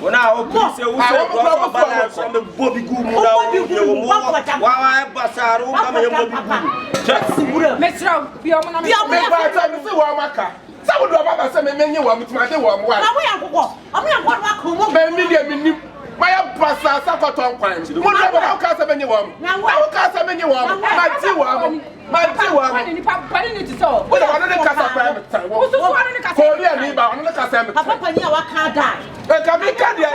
Speaker 6: Wona o bi se wo se bro ba na so me bobi gu mu na wo ye wo mo. Wa basaru ba me bobi gu.
Speaker 7: Me sra bi o mo na me.
Speaker 5: Me ba ta me se wa maka. Sa wo do baba se me menye wa mutima de wa mo wa.
Speaker 3: Na wo ya kokko. Omo ya kokko wa ko mo.
Speaker 5: Me mi de mi nim. My passa Sakoton Quine. What about Casamany woman? Now, Casamany woman, my tea woman, my tea woman. What about the Casamany? What's the one in the Korea? On the Casamany? Papa, you can't die. And come in, can you?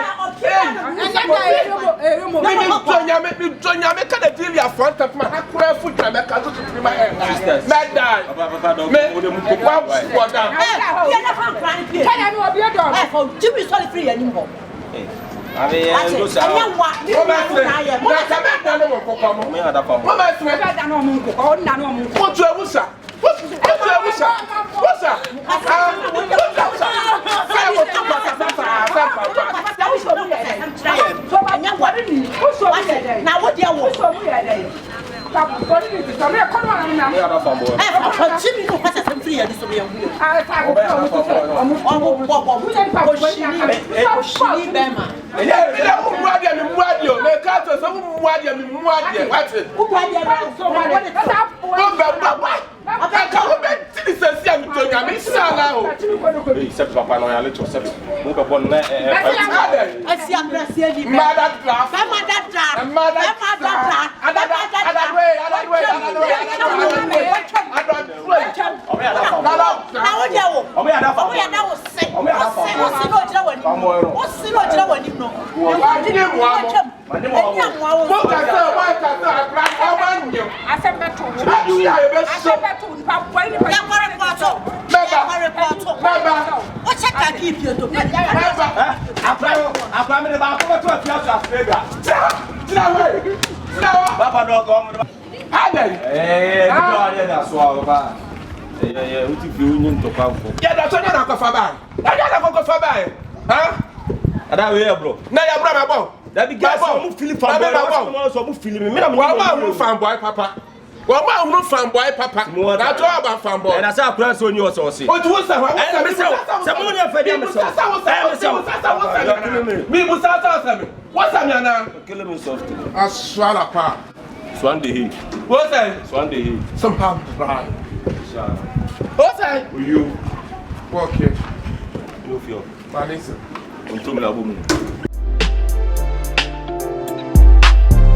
Speaker 5: I make a deal your front of my foot and I can't do my hand. Mad die. Jimmy sorry free anymore. I mean, I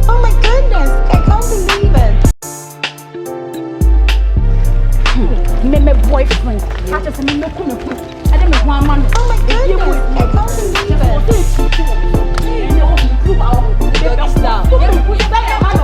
Speaker 9: Oh my goodness, I can't believe it.
Speaker 10: My boyfriend. I just mean no cool. I don't know why man.
Speaker 9: Oh my goodness, I can't believe it.
Speaker 10: And you group out. Baby star. You put that man.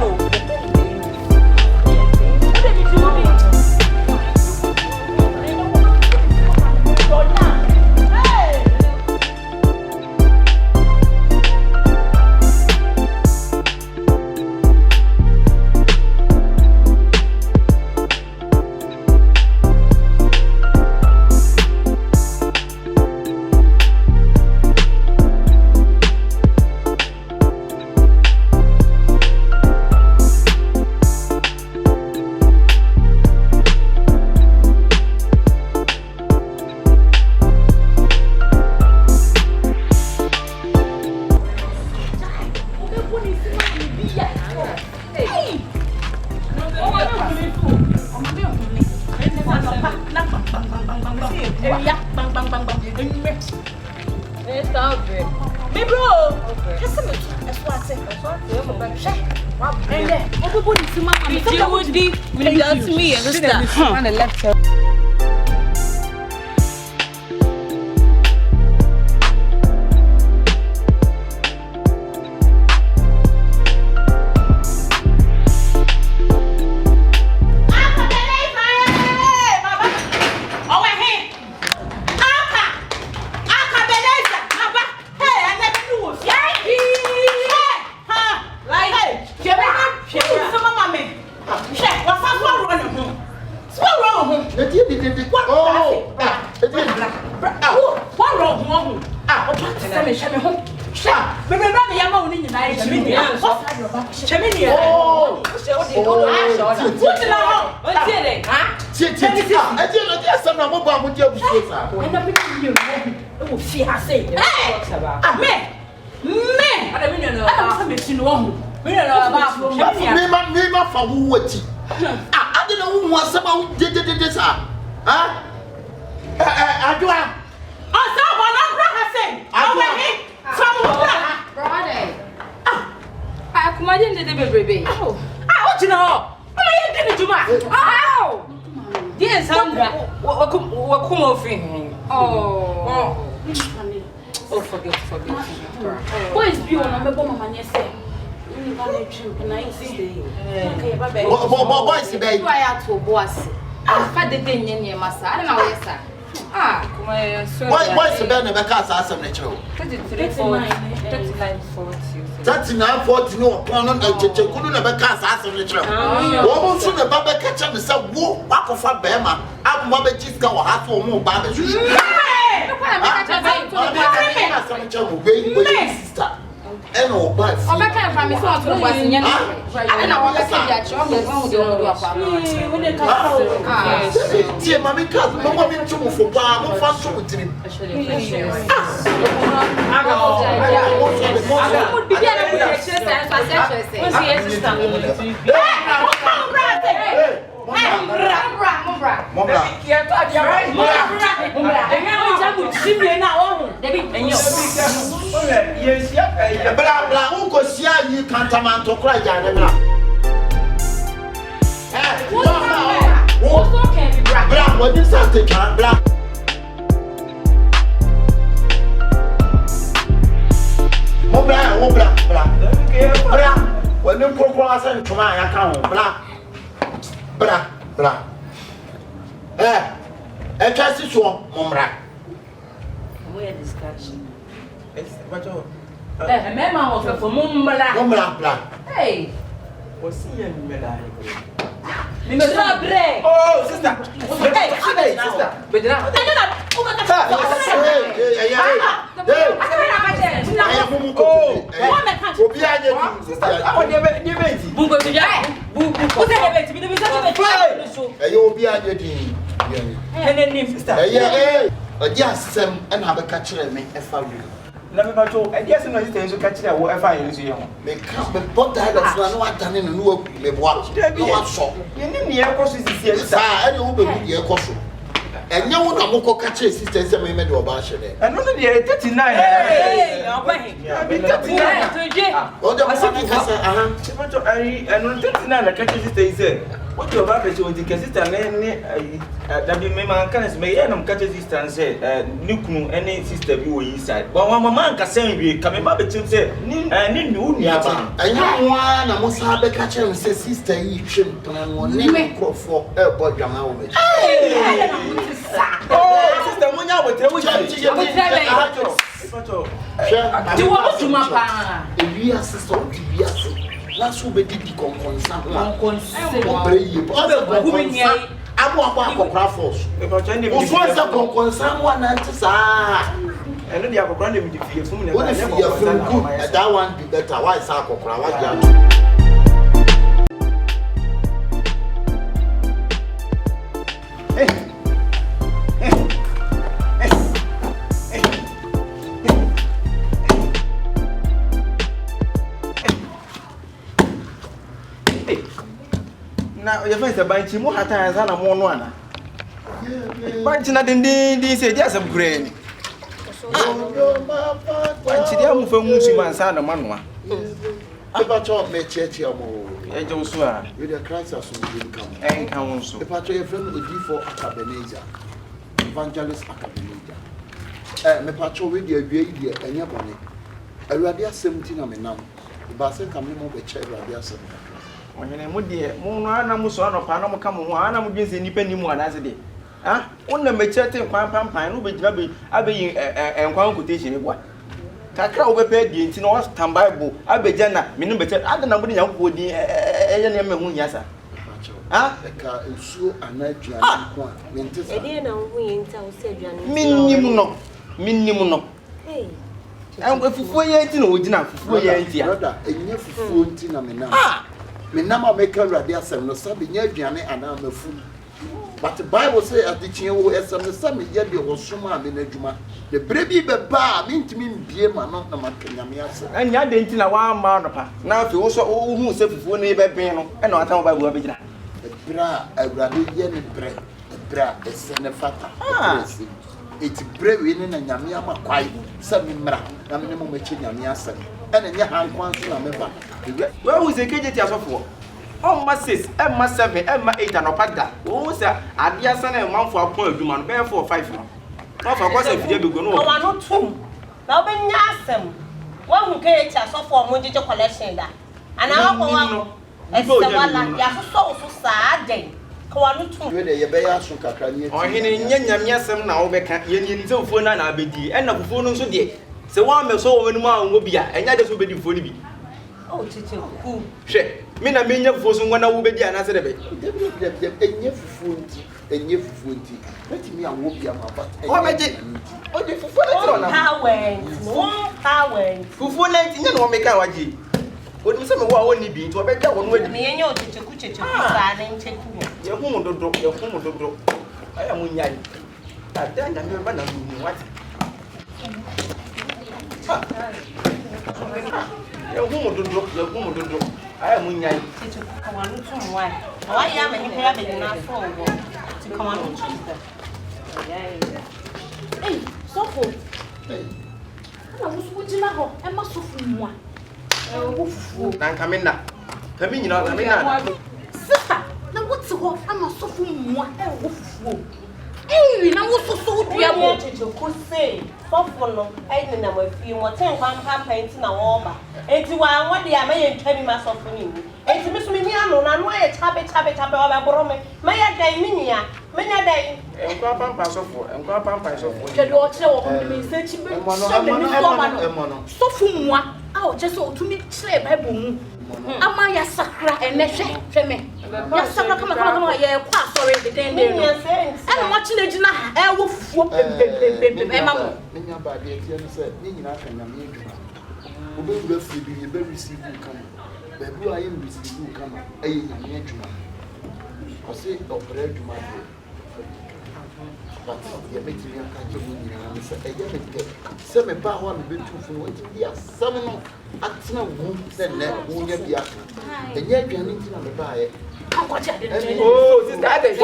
Speaker 7: kuma je ndede bebrebe. Oh. Ah, o tina ho. Mama ye de juma. Ah. Dear Sandra, what come offering? Oh. Oh, forget. Boys, be on my mama, yes, sir.
Speaker 2: Boys, baby.
Speaker 7: I have to boss. I've had the thing in your massa. I don't know where, sir. Ah,
Speaker 2: boys, the band of a cast are some natural. 3940, no, upon them, couldn't have a cast as a natural. Woman soon a baba catch up the sub walk back of a bema. I'm Mother Chiska or half or more babies. Sister. And all but I can't find me so much was in your I don't know what I said that you're going to do. Dear Mammy, cousin, no one in trouble for bar, no fun trouble to him. Blah, who could see you can't come out to cry, Janela. Blah, what is that? Blah. Blah. When you go across and to my account, blah. A chance is one, Momra.
Speaker 7: Where discussion?
Speaker 8: Mema of for Mumbla.
Speaker 7: Hey,
Speaker 6: was he and Mela?
Speaker 8: Oh, sister.
Speaker 7: Hey,
Speaker 8: sister. But now,
Speaker 2: and have a catcher me if I will.
Speaker 6: Never told, I guess, no, to catch that whatever you see.
Speaker 2: May come, but what I don't know done in a new watch. What shop?
Speaker 6: You need the air course is here.
Speaker 2: I don't know the air course. And no one will catch a sister and say, maybe about it.
Speaker 6: And only the 39.
Speaker 7: hey, I'll buy him.
Speaker 2: What the
Speaker 6: I and on 39, I catch sister said. What your baby should take a sister and that be my can't may and catch a sister and say, Nuku, any sister you inside. But one man can send you coming back to say, I need you.
Speaker 2: I know one, I must have a catcher and say, sister, you shouldn't plan one name for a boy.
Speaker 6: Oh, sister, when you will tell
Speaker 7: Do what to my pa?
Speaker 2: If you are sister, last will be the concern. I'm one Crawford. Who's once a concern one answer.
Speaker 6: And then you have a brand new fear from
Speaker 2: What if you are feeling good? That one be better. Why is our Crawford?
Speaker 6: Now, your friends are buying more hot as I am one. Bunching at the say, yes, I'm grain. Bunching the arm from Musiman, son of Manua.
Speaker 2: I got your church, with the Christ as soon come.
Speaker 6: And counsel.
Speaker 2: The patch of friend would be for Akabenezer, Evangelist Akabenezer. Me patcho with the idea and your money. A radia 17 of me now. The Basset coming over the chair, radia 17.
Speaker 6: When I dear, Mona Muson of Panama come on, I'm against any penny more as a day. Ah, one of my chatting pine, which I'll be and one quotation. What? Taka overpaid the Intino Tam Bible, I be Jana, meaning better, I don't know what young would be a young yasa. Ah, the car is so a night. Minimum. Hey. And if we ain't no, we didn't. We ain't here.
Speaker 2: And you for 14 of me now. Me nama make a radia sem no sabi nya aduane ana mafu but the Bible say atichie wo esem no sabi ye de wo soma me na adwuma the brebi beba me ntimi mbie ma no na makanyame ase
Speaker 6: anya de nti na wa ma no pa na afi wo so wo hu se fufuo ne be ben no e na atan Bible abegina
Speaker 2: bra awrade ye ne bra ese ne fata eti bre we ne na nyame amakwai sabi mra na me mo machi nyame ase and your hand once remember.
Speaker 6: Where was the KJ for? Oh, my 6, Emma 7, Emma 8, and Opada. Oh, sir, I dear son and one for a point, you man, bear for 5. Not for course if you go no.
Speaker 3: I want to. Now, Ben Yassam. One who gets us off for Monday collection that. And I want so sad day.
Speaker 2: Whether you bear so cacrani
Speaker 6: or in Yanyam now, Becca, Yen so for an abedi, and of phone so dear. So one may so when one will be, and that is will be for me.
Speaker 3: Oh, Chicho, who?
Speaker 6: She, Mina mean your force when I will be an answer.
Speaker 2: and you funty. Let me a whoop your mother.
Speaker 6: What I did? Oh, the
Speaker 3: power.
Speaker 6: Fufu 19 or make our G. What is some of our only be to a better one with me and your Chicho, and check your home don't drop, your home don't drop. I am on Yan. I've done a man of what? Your home don't drop, your home don't drop. I am on Yan.
Speaker 3: Why am I having enough to come on Tuesday? Hey, so full. I was putting a hole and must have one.
Speaker 6: Come in now. Come in, you know,
Speaker 3: Sister, now what's the hole? I'm not so full one. Hey, now what's so dear? Could say, Software, I didn't know if you want 10 campaigns in a warmer. And you are what the American telling myself for you. And to Miss Miniano, and why a tabby over Brome, may I die minia, many a day,
Speaker 6: and Grandpa pass off for, and Grandpa pass off for.
Speaker 3: The daughter of me said she been so from one. Oh, just so to me, slave, I boom. Amaya Sakra and Neshe, me. Yasaka, come on, yeah, pass already. Then, and watching the dinner, I will whoop Emma.
Speaker 2: Many about the said, Nina and America. Who will receive you come. But who I am receive you come. A year to I say, operate to my head. But you're making me a catch of me and say, I get it. Some about one bit too for yes, some at no womb, then that won't be after. And yet you're not on the buy.
Speaker 6: Oh, this that is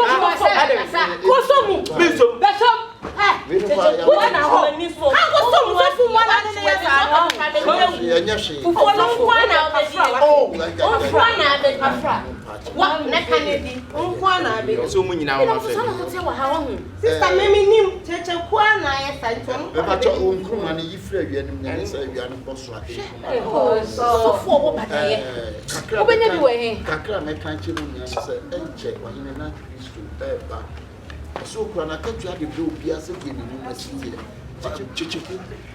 Speaker 2: so when I catch you at the blue piazza,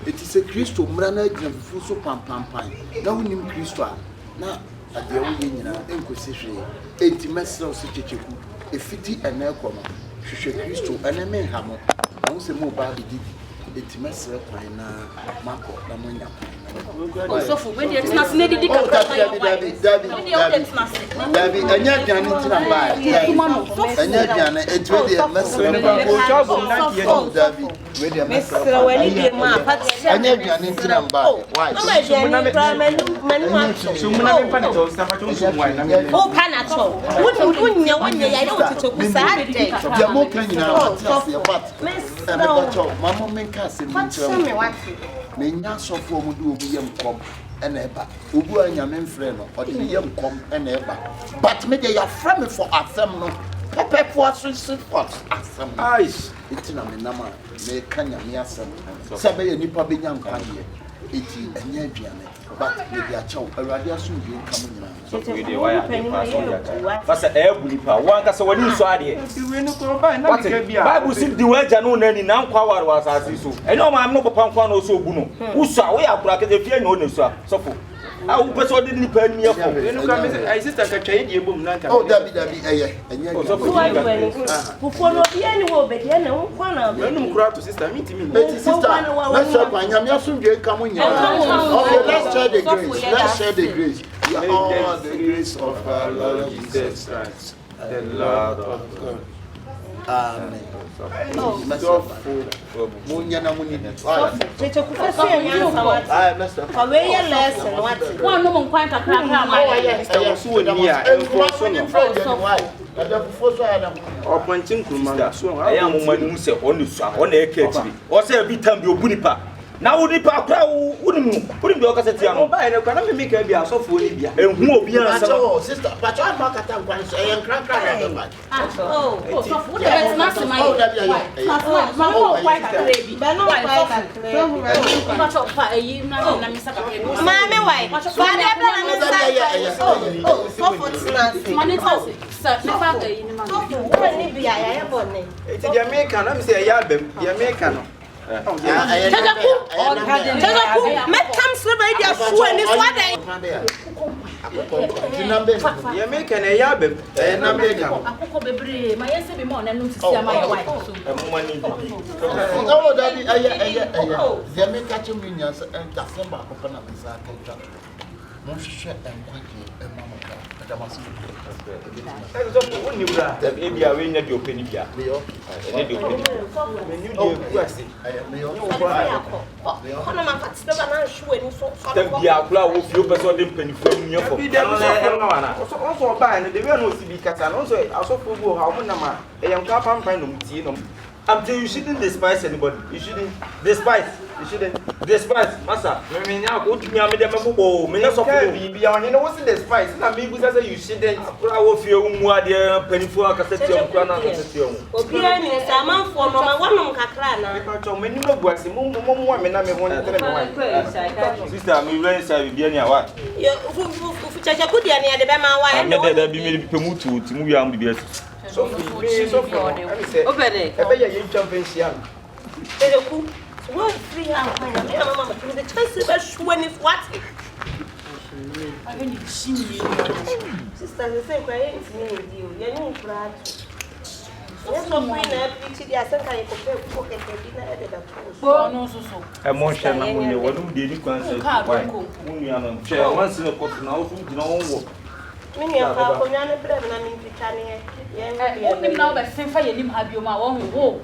Speaker 2: it is a crystal, Mrana, and Fuso Pam Pam Pine. Now we name Crystal. Now, at the old Inquisition, 80 messers of Chichiku, a 50 and Elcoma, Shisha Crystal, and a man hammer. I was a mobile did 80 messers of Pine, Marco, Lamonia.
Speaker 3: So for when it's not needed, Debbie, and
Speaker 2: yet, Janet, and yet, it's really a mess. Menya so for mu do obi yam kom and eba obu anyame mfre no odi yam kom and eba but me dey ya frame for asem no pepe for support asem aish itina me nama me kanya me asem se be ye nipa be nya nkwane eti enya aduane but me dey achew awurade aso bi nka mu nyina
Speaker 6: so we dey wire dey pass on ya basa ebu nipa wan ka se wani so ade iwe no ko ba na me bia bible sim di waja no nani na nkwa war wa asase so ene o ma no papa nkwa no so ogu no usa we akura ke fie nya o ne so sofo a wo pese odi nipa ni afo enu ka me ai sister ka twa ye bom na nta
Speaker 2: oh dabi eye enya
Speaker 3: fufu no bia ni wo be de na nkwa na be
Speaker 6: enu mkura to sister meet me
Speaker 2: sister let's share kwa nyame asundwe nka mu nyina okay let's share the grace we are all the grace of our Lord Jesus Christ the Lord of God. Amen. Munya na muni.
Speaker 3: Cheche kufasi ya nyansa wati. Kwa weye lesson wati. Kwa numu nkwan kakra ma ya.
Speaker 6: Mr. so ni a enforce no.
Speaker 2: Ada fufoso ya na.
Speaker 6: Opantin kuruma so. Aya mo manu se onu so. Ona eke tiri. O se bi tam bi obunipa. Now would be wouldn't be Ocasetiano by an economic make a be so for Libya and who will be a
Speaker 2: sister, but I'm not at that one, say, and crack.
Speaker 6: Until you shouldn't despise anybody. You shouldn't despise. You shouldn't despise. Master, me now go to me. I'm the mambo. Me not so be beyond. You know what's the despise? Now me because you shouldn't. I will feel more dear penny for a cassette of Grana cassette.
Speaker 3: Obiani sama for mama one kakra na.
Speaker 6: Because when you know what's the mum woman, I'm one. Sister, me learn say Biania what?
Speaker 3: You chacha kudi ani ade be ma wa.
Speaker 6: I'm not there be me promote to move am be. So I say over there. I bet you championship.
Speaker 3: Ereku. What free hand find me mama to the chance be sure ni what? I need to see you. Sister say kwa yin ti ni di o. Ye ni kura. Yes, so free na preach di asanka ye ko pe ko ke di na e da to. No so.
Speaker 6: Emotion na mo ne wonu de ni kwan say. Why? Unu ya no. Che once in a pot na o fu di na won.
Speaker 3: Mini aka ko nya ne bre na mi tita ne ye.
Speaker 10: Wo nim na wo be senfa ye nim ha bioma wo ho.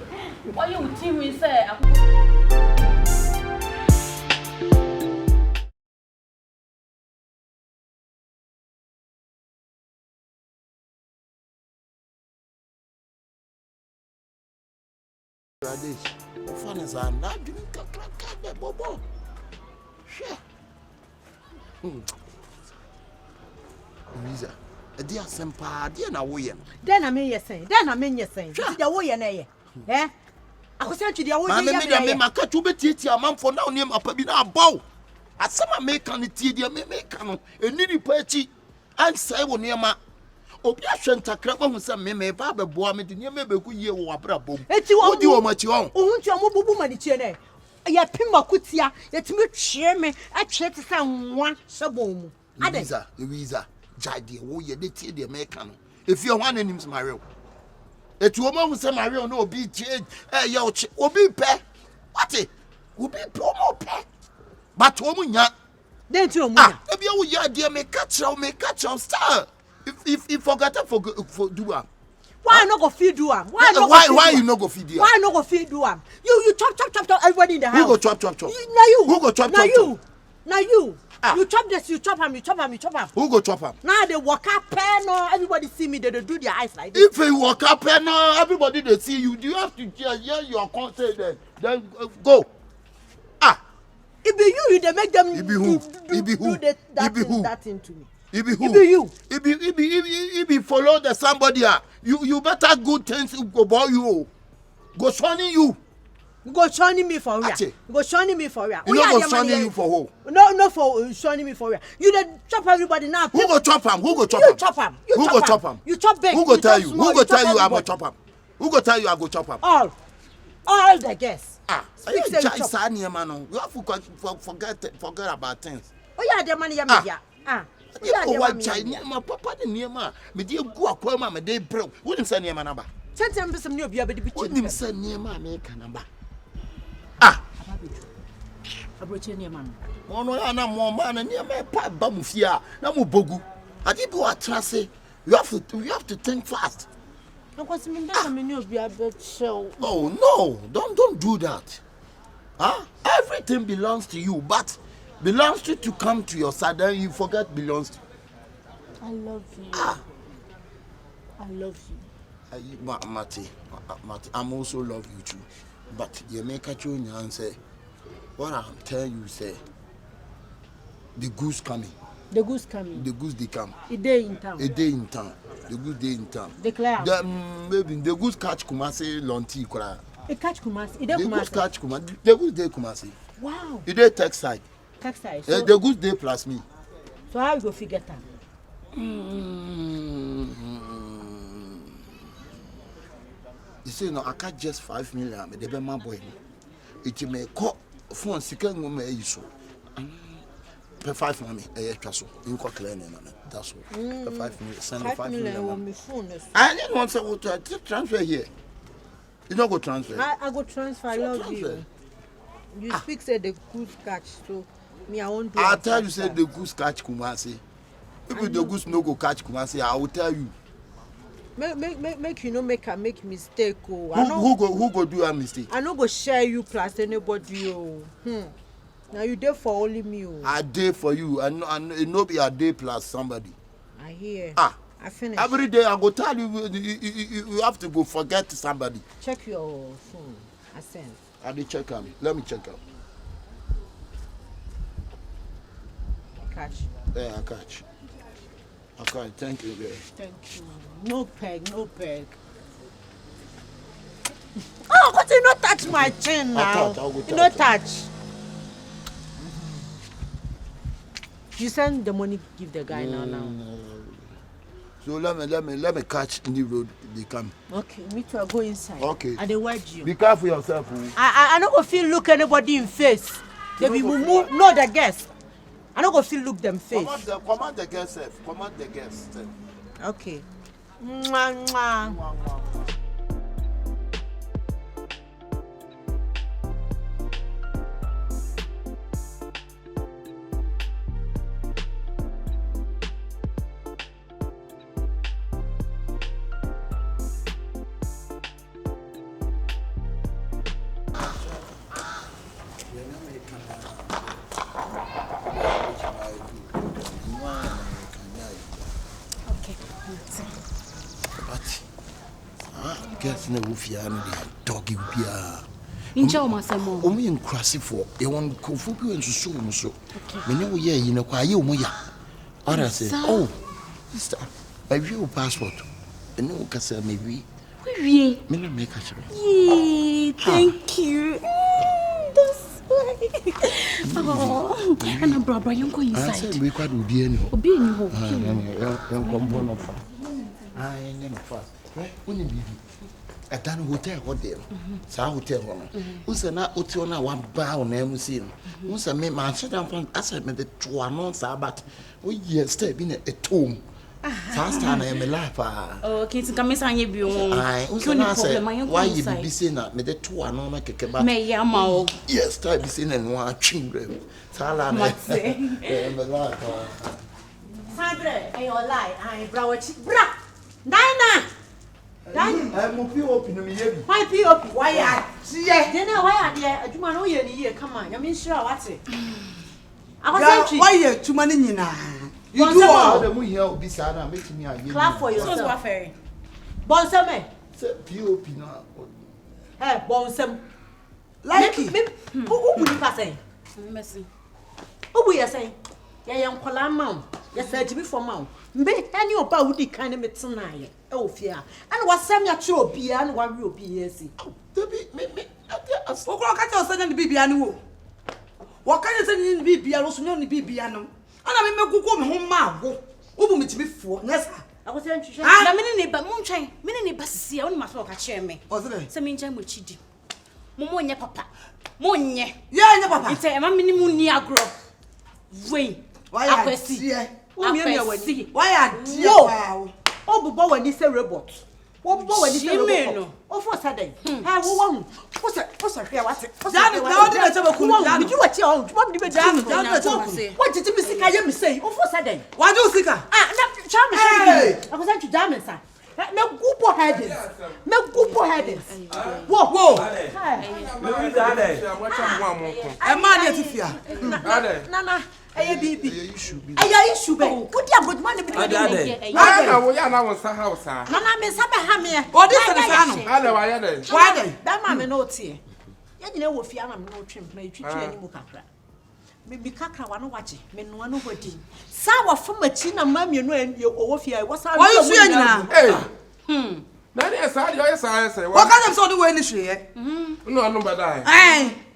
Speaker 10: Why you team we say
Speaker 2: Fans are not doing the bobo. Sure. Lisa, a dear Sempa, dear na way.
Speaker 3: Then I mean, yes, then I mean, yes, the way and eh? I was sent to the way.
Speaker 2: I made my cat to be teacher, man, for now, name up a bit of bow. As some make on the tea, dear, make on a needy perchy and say, when near my Opiation Takraba was some me, Baba Boam, the near maybe good year or Brabo. It's you all do much you own.
Speaker 3: Oh, you are more woman, it's your name. Ya Pima Kutia, let me cheer me. I check someone, Sabom. Louisa, Jadi, oh, you did the American. If you're one in him's Mario, it's woman who say Mario no be changed, yo, will be pay. What it will be promo pay. But woman, ya then to me, if you dear me catch out star. If forgot for do am. Why not go feed do am? Why you not go feed do am? Why not go feed do am? You chop everybody in the house. Who go chop? Now you. Who go chop? Now you. You chop this, you chop him. Who go chop him? Now they walk up pen or everybody see me, they do their eyes like this. If you walk up pen or everybody they see you, do you have to hear your consent then go. It be you, they make them do that thing to me. It be who? It be follow the somebody. You better good things go boy you. Go shunning you. Go shunning me for real. Go shunning me for real. You know go shunning you for who? No for shunning me for real. You dey chop everybody now. Who go chop him? You chop him. Who go chop him? You chop big. Who go tell you? Who go tell you I go chop him? Who go tell you I go chop him? All the guests. You have to forget about things. Oh yeah, the money what China, my papa, the near ma, me dear go aquama, me day broke. Wouldn't send near my number. Send them some new beer, but the bitch send near my make a number. A Britannia man. Oh, no, I'm more man and near my pap bamufia. No more bogu. I did go at Tracy. You have to think fast. What's mean that new beer, but show. Oh, no, don't do that. Everything belongs to you, but belongs to come to your side, then you forget belongs to you. I love you. I love you. Mati, I'm also love you too. But you make a tune and say,
Speaker 2: What I'm telling you, say, the goose coming.
Speaker 3: The goose coming.
Speaker 2: The goose they come.
Speaker 3: A day in town.
Speaker 2: A day in town. The goose day in town.
Speaker 3: Declare.
Speaker 2: Maybe the goose catch Kumasi Lonti Kura.
Speaker 3: It catch Kumasi.
Speaker 2: The goose catch Kumasi. The goose day Kumasi.
Speaker 3: Wow.
Speaker 2: It day textile.
Speaker 3: Textile.
Speaker 2: So, the goose day plus me.
Speaker 3: So how you go figure that?
Speaker 2: You say no, I catch just 5 million. They be my boy. It may call phone second woman issue. 5 money, so you can clear that's all. 5 million, send 5 million. I didn't want to transfer here. You don't go transfer.
Speaker 3: I go transfer. I love you. You speak say the goose catch, so me I won't do.
Speaker 2: I tell you say the goose catch Kumasi. If the goose no go catch Kumasi, I will tell you.
Speaker 3: Make you no make mistake. Oh.
Speaker 2: Who go do a mistake?
Speaker 3: I no go share you plus anybody. Oh. Now you there for only me. Oh.
Speaker 2: I day for you. I know be a day plus somebody.
Speaker 3: I hear. I finish.
Speaker 2: Every day I go tell you, you have to go forget somebody.
Speaker 3: Check your phone. I send.
Speaker 2: I did check out. Let me check out.
Speaker 3: Catch.
Speaker 2: Yeah, I catch. Okay, thank you, girl.
Speaker 3: Thank you. No peg. Oh, but you not touch my chin now. You not touch. You send the money, give the guy now.
Speaker 2: So let me catch in the road. They come.
Speaker 3: Okay, me too. I go inside.
Speaker 2: Okay.
Speaker 3: And they word you.
Speaker 2: Be careful yourself.
Speaker 3: I don't go feel look anybody in face. They be move. No, the guests. I don't go feel look them face.
Speaker 2: Command the guest self. Command the guest.
Speaker 3: Okay. Mwah.
Speaker 2: Guess no wufia no dey doggy bia.
Speaker 10: Inja o masemo.
Speaker 2: O me nkrasifo e won kofu bi ensusu mu so. Me ne wo ye yi ne kwa ye o mo ya. Ora say, "Oh, sister, I view your passport." And no kasa me wi.
Speaker 10: Wie?
Speaker 2: Me na make a sure.
Speaker 10: Thank you. That's why. Oh, and a brother you go inside.
Speaker 2: I say we kwad obi ani ho.
Speaker 10: Obi ani ho.
Speaker 2: En kombo no fa. Ai ne no fa. Uni bibi. Atano hotel hotel. Sa hotel ho no. Unse na hotel na wa ba o na amusi no. Unse me ma shut down from asa me the to announce about. O yes stay bi na etom. Fast time na me life ah.
Speaker 10: Okay, so come say bi o.
Speaker 2: Ai, unse na say why you bibi say na me the to announce na keke ba.
Speaker 10: Me ya ma o.
Speaker 2: Yes, stay bi say na no atwinrem. Sala na. Me life ah.
Speaker 3: Sabre, ayo lie. Ai brawachi. Bra. Dina.
Speaker 2: I'm POP no me yebi.
Speaker 3: Why POP? Why are yeah? Then why are there? Aduma no ye ni ye come on. You mean sure what it?
Speaker 7: Why you too many nyina? You do all
Speaker 2: the mu here obi sa na make me aye.
Speaker 3: Clap for yourself.
Speaker 10: So what fair?
Speaker 3: Bonsame.
Speaker 2: Say POP no.
Speaker 3: Eh, bonsam.
Speaker 7: like
Speaker 3: me who bu ni say?
Speaker 10: Merci.
Speaker 3: Who bu ye say? Ye nkola ma. Ye say tibi for ma. Mbe any oba who di kan me tena ye. E ofia. And wasam ya tro obi and wa wi obi yesi.
Speaker 2: Debi me
Speaker 7: okro ka tell say ni bibia ni wo. Wo ka say ni bibia lo so ni bibia no. Ana me megugo me ho ma wo. Wo bu me tibi fo. Nyesa.
Speaker 3: Ako say ntwehwe.
Speaker 10: Na me ne ba mo ntwen. Me ne ba sisia woni maso ka kire me.
Speaker 7: O se
Speaker 10: Se me njan mo chidi. Mo nye papa. Mo nye.
Speaker 7: Ye nye papa.
Speaker 10: Ite e ma me ni mu ni agro. Wei.
Speaker 7: Why
Speaker 10: akwesi.
Speaker 7: Why are dear?
Speaker 3: Oh, but when you say robot. What when you say robot? Oh, for sudden. I won't. What's a fair? What's it? What did you see? I am saying, oh, for sudden.
Speaker 7: Why do you think?
Speaker 3: I was sent to diamonds. No good headings. No good headings. Whoa.
Speaker 7: A man is here.
Speaker 3: Nana. Aye bibi. Aye issue be. What dia good man be doing?
Speaker 5: Na wo ya na wo sa house ah.
Speaker 3: Nana me sabe ha me.
Speaker 7: O dis se sa no.
Speaker 5: Ale wa ya dey.
Speaker 7: Why dey?
Speaker 3: That man me no tie. nyina wo fia na me no twem na etwitwe ani mu kakra me kakra wa no wache me no no hodi sa wa famachi na mamienu owo fia wo sa
Speaker 7: wo su anyina
Speaker 5: na ne sa de o yesa say
Speaker 7: wo ka dem so de we ni hwe
Speaker 5: no no badai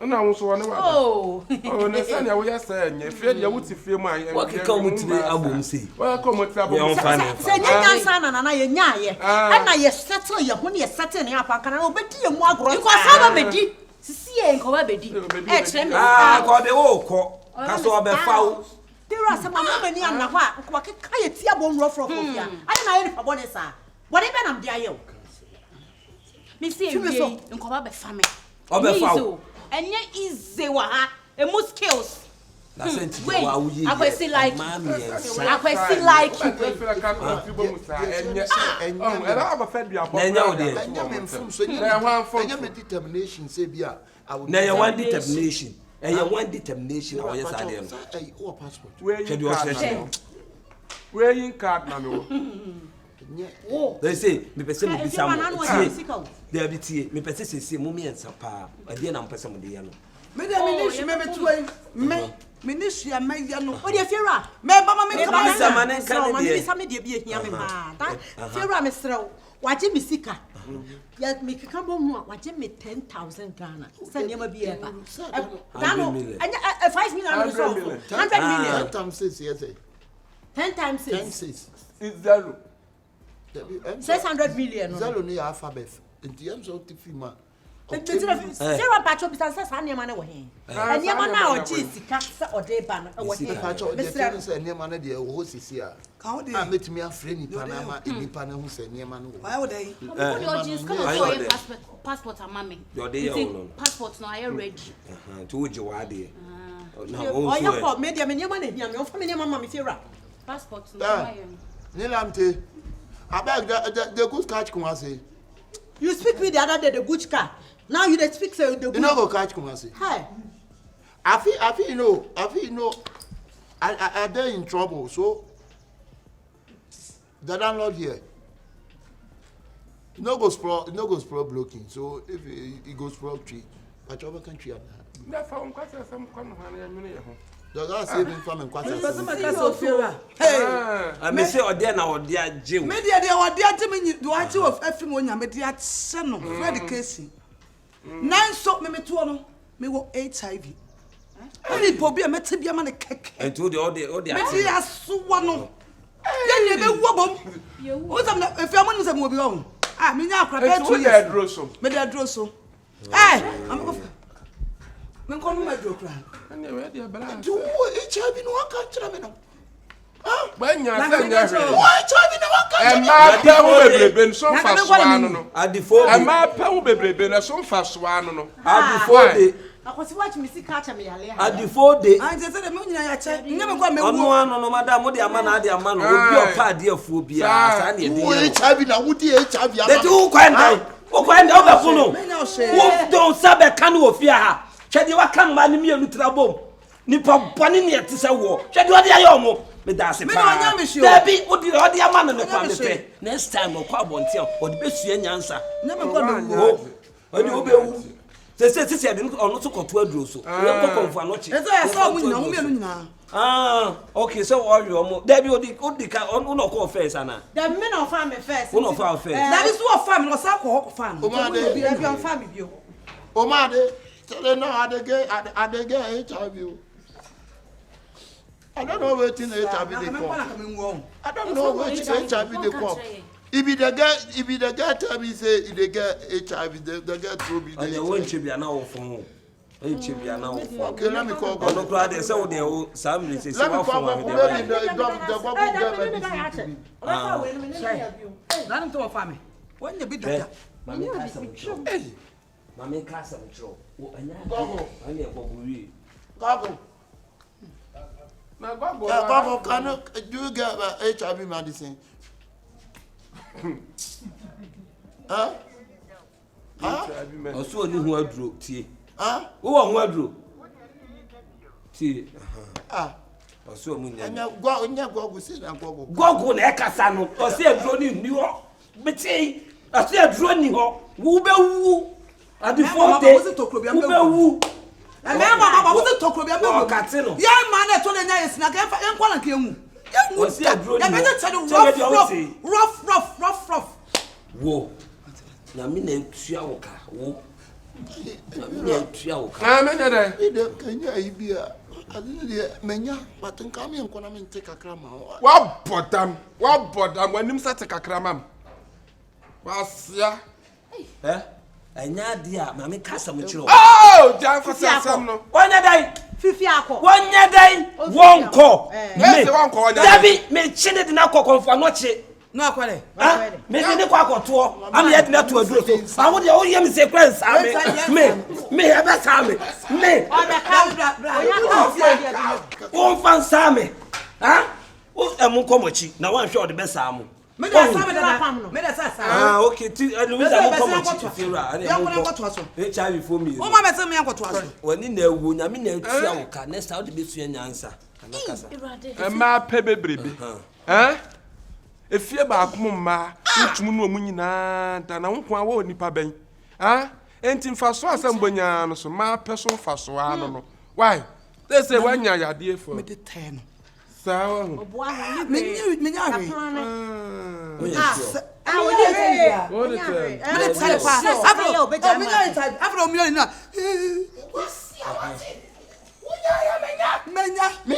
Speaker 5: na wo so ne wa
Speaker 3: oh
Speaker 5: ne sa ne wo yesa nye fie de wo ti fie mu aye
Speaker 11: wo keka mu ti abom sei
Speaker 5: wo ka mu ti abom
Speaker 3: se nya nsa na ye nya ye na ye settle ye ho ne ye settle ne apanka na obedi ye mu agoro
Speaker 10: ko sa ba bedi sisi ye nko ba bedi tre me
Speaker 11: ko de wo ko ka so be fawo
Speaker 3: tira se mama mani anna ho a ko keka ye ti abom rofro kofia ani na ye ni fa bone sa whatever I'm there you.
Speaker 10: Me see you nko ba be fame.
Speaker 11: Obefawo.
Speaker 10: Enye easy wa ha. E mo skills.
Speaker 11: Na senti wa wuye.
Speaker 10: Akwesi like.
Speaker 11: Akwesi
Speaker 10: like.
Speaker 5: Era aba fe bia bo.
Speaker 11: Na nya wo de.
Speaker 2: Anya me mfum so anya me determination say bia.
Speaker 11: Na ya one determination. One determination I yes ade no.
Speaker 2: O passport.
Speaker 5: Where you card na me wo.
Speaker 11: They say me person me bisa mo. They be tie me person say mo me ensa pa. Ade na mpesa mo de ya no.
Speaker 7: Me de me nishi me betuai me nishi ya me ya no.
Speaker 3: O de fiera.
Speaker 7: Me ba ma me
Speaker 11: come bisa ma ne kan
Speaker 3: de. Me bisa me de bi ehia me pa. Fiera me srew. Waje me sika. Ya me keka bo mu a waje me 10,000 Ghana. Say niam bi e ba. Dano anya 5 million so. 100 million.
Speaker 2: 10 times 6 yes.
Speaker 3: 10 times 6.
Speaker 2: 10 6.
Speaker 5: It's zero.
Speaker 3: 600 million.
Speaker 2: Zero ni alphabet. Enti am so ti film a.
Speaker 3: Zero patcho bi sanse sa niam na wo he. Niam na o ji sika se o de ba na wo he.
Speaker 2: Patcho de tin se niam na de wo sisi a.
Speaker 7: Ka wo de.
Speaker 2: A metimi afre ni pa na ma enipa na hu se niam na wo.
Speaker 7: Why wo dey?
Speaker 10: Your jeans come for your passport amame.
Speaker 11: Your dey no.
Speaker 10: Passport no are ready.
Speaker 11: To wo je wa de.
Speaker 3: Na o ya ko media me niam na hia me o fa me niam ma me fiera.
Speaker 10: Passport no buy.
Speaker 2: Ni lamte. Abeg the good catch Kumasi.
Speaker 3: You speak with the other day the good car. Now you dey speak say the good.
Speaker 2: You no go catch Kumasi.
Speaker 3: Hi.
Speaker 2: I feel you know. I dey in trouble so the landlord here. No go sprawl blocking. So if he goes sprawl tree, but over country and
Speaker 5: na fa on kwasa sam kwa no han ya nwene ye ho.
Speaker 2: The guy say bin farm and kwasa.
Speaker 7: Hey.
Speaker 11: I me say ode na ode agye.
Speaker 7: Me de ode agye me do agye of afim onya me de agye no. Fred Casey. Nanso me to no me wo HIV. Oni pobi a mete bia ma ne keke.
Speaker 11: Ento de ode
Speaker 7: agye. Me ya so wa no. Ye be wo bom. O sam na afia mo no sam obi o. Ah me nya akra be 2 years. Me de adro so. Eh, am go. Men ko no ma do kra.
Speaker 5: Ani we de bala.
Speaker 2: Do HIV no one can tell me no. Ah,
Speaker 5: banya say nya hwe.
Speaker 2: HIV no one can.
Speaker 5: E ma pa wo bebrebe so fa so anu no.
Speaker 11: Adifo.
Speaker 5: E ma pa wo bebrebe na so fa so anu no.
Speaker 11: Adifo de.
Speaker 3: Akwasi watch me see catch me yale.
Speaker 11: Adifo de.
Speaker 7: An say say me nyina ya che. Nya me kwa me wo.
Speaker 11: Ono ano no madam mo de ama na ade ama no. Obi opa ade afuo bia sa na e de.
Speaker 2: HIV na wo di HIV ama.
Speaker 11: De tu kwenda. Wo kwenda obefu no. Wo don sabe kan wo fia ha. Hwede wa kan ma ne mienu trabom. Nipa bone ne ete se wo. Hwede wo de ayo mo. Me da se pa. Dabi odi ama no ne kwa me pe. Next time okwa abonte o de besua nyansa.
Speaker 7: Nya me kwa me wo.
Speaker 11: Odi obewu. Se ade ono to koto aduro so. We ko konfu anochi.
Speaker 7: Ese so mu nyina wo mienu nyina.
Speaker 11: Ah, okay, so worry omo. Dabi odi ka ono ko first ana.
Speaker 3: Dabi me na fa me first.
Speaker 11: Ono fa first.
Speaker 7: Dabi so o fa me no sa ko fa no.
Speaker 2: O ma de
Speaker 3: bi on fa me bio.
Speaker 2: O ma de tell no I dey get HIV. I don't know wetin HIV dey come. I don't know wetin HIV dey come. If the guy tell me say if they get HIV, the guy throw me there.
Speaker 11: And they won't be an hour from home.
Speaker 2: Okay, let me call.
Speaker 11: No crowd they say they will some say
Speaker 2: let me call the bubble girl.
Speaker 7: Let him to family. When you be that.
Speaker 11: Mami casa control.
Speaker 2: Gogo.
Speaker 11: Anya boburi.
Speaker 2: Gogo.
Speaker 5: Na gogo.
Speaker 2: Gogo, do you get HIV medicine? Huh?
Speaker 11: Oso ni hu aduro tie.
Speaker 2: Huh?
Speaker 11: Wo wa hu aduro. Tie.
Speaker 2: Ah.
Speaker 11: Oso mu nya.
Speaker 2: Nya gogo say na gogo.
Speaker 11: Gogo na e kasa no. Oso aduro ni ho. Beti. Oso aduro ni ho. Wo be wu. Adi 4 days. Ubewu.
Speaker 7: Mama was a talk about
Speaker 11: Oh, Katino.
Speaker 7: young man that told the nice snack and quality.
Speaker 11: Was he a drone?
Speaker 7: Rough.
Speaker 11: Whoa. Namine Chiaoka. Whoa. Namine Chiaoka.
Speaker 2: Menya, but in coming and come and take a crama.
Speaker 5: What bottom when him set a cramam. Was ya?
Speaker 11: Eh? Anya dia mama kasa mo chiro.
Speaker 5: Oh, Jan for some no.
Speaker 11: Onya dai.
Speaker 3: Fifiako.
Speaker 11: Onya dai. Wonko.
Speaker 5: Me wonko onya.
Speaker 11: Dabi me chine de na kokonfa no che.
Speaker 7: No akwale.
Speaker 11: Ah, me de ne kwa akoto. Am ye de na to aduro so. Awo de o ye me sequence ame. Me e be sa me. Me. O fan sa me. Ah? O emu komochi na wan hwe o de be sa mo.
Speaker 7: Me da sa me da pam no. Me da sa.
Speaker 11: Ah, okay. Louisa mo komochi fira. HIV for me.
Speaker 7: O ma be se me akoto aso.
Speaker 11: Wani na ewu nya me na etua wo ka next how de be sua nyansa. Kana kasa.
Speaker 5: E ma pe bebrebe. Efie ba akom ma ntum no mu nyina da na nko awo nipa ben. Enti mfaso asem bonya no so ma pe so mfaso ano no. Why? They say wanya yade for.
Speaker 7: Me de 10.
Speaker 5: Sawa.
Speaker 3: Obo ahụ
Speaker 7: Me nya re.
Speaker 2: Me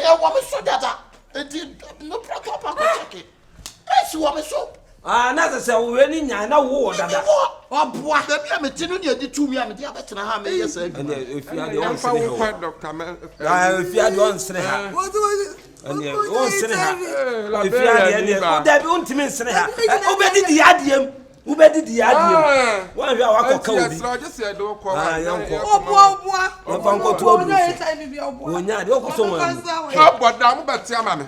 Speaker 2: I want so that no protocol check. Esi wo me so.
Speaker 11: Ah, na se we ni nya na wo dada.
Speaker 2: Oboa. Da bia me tinu ne adi tu mi am dia betena ha me yes e.
Speaker 11: Efia de on
Speaker 5: Fa
Speaker 11: sene
Speaker 5: wo
Speaker 11: ha.
Speaker 5: doctor man.
Speaker 11: Ah, efia de on sene ha. Ane on sene ha. Efia de o da bi on timi sene ha. Obedi di adiem. Ubedi di adiem. Wan hwa wakoka obi. Ah, yanko.
Speaker 7: Oboa.
Speaker 11: Na fanko to obi. Onya de okoso wan.
Speaker 5: Oboda mo beti ama me.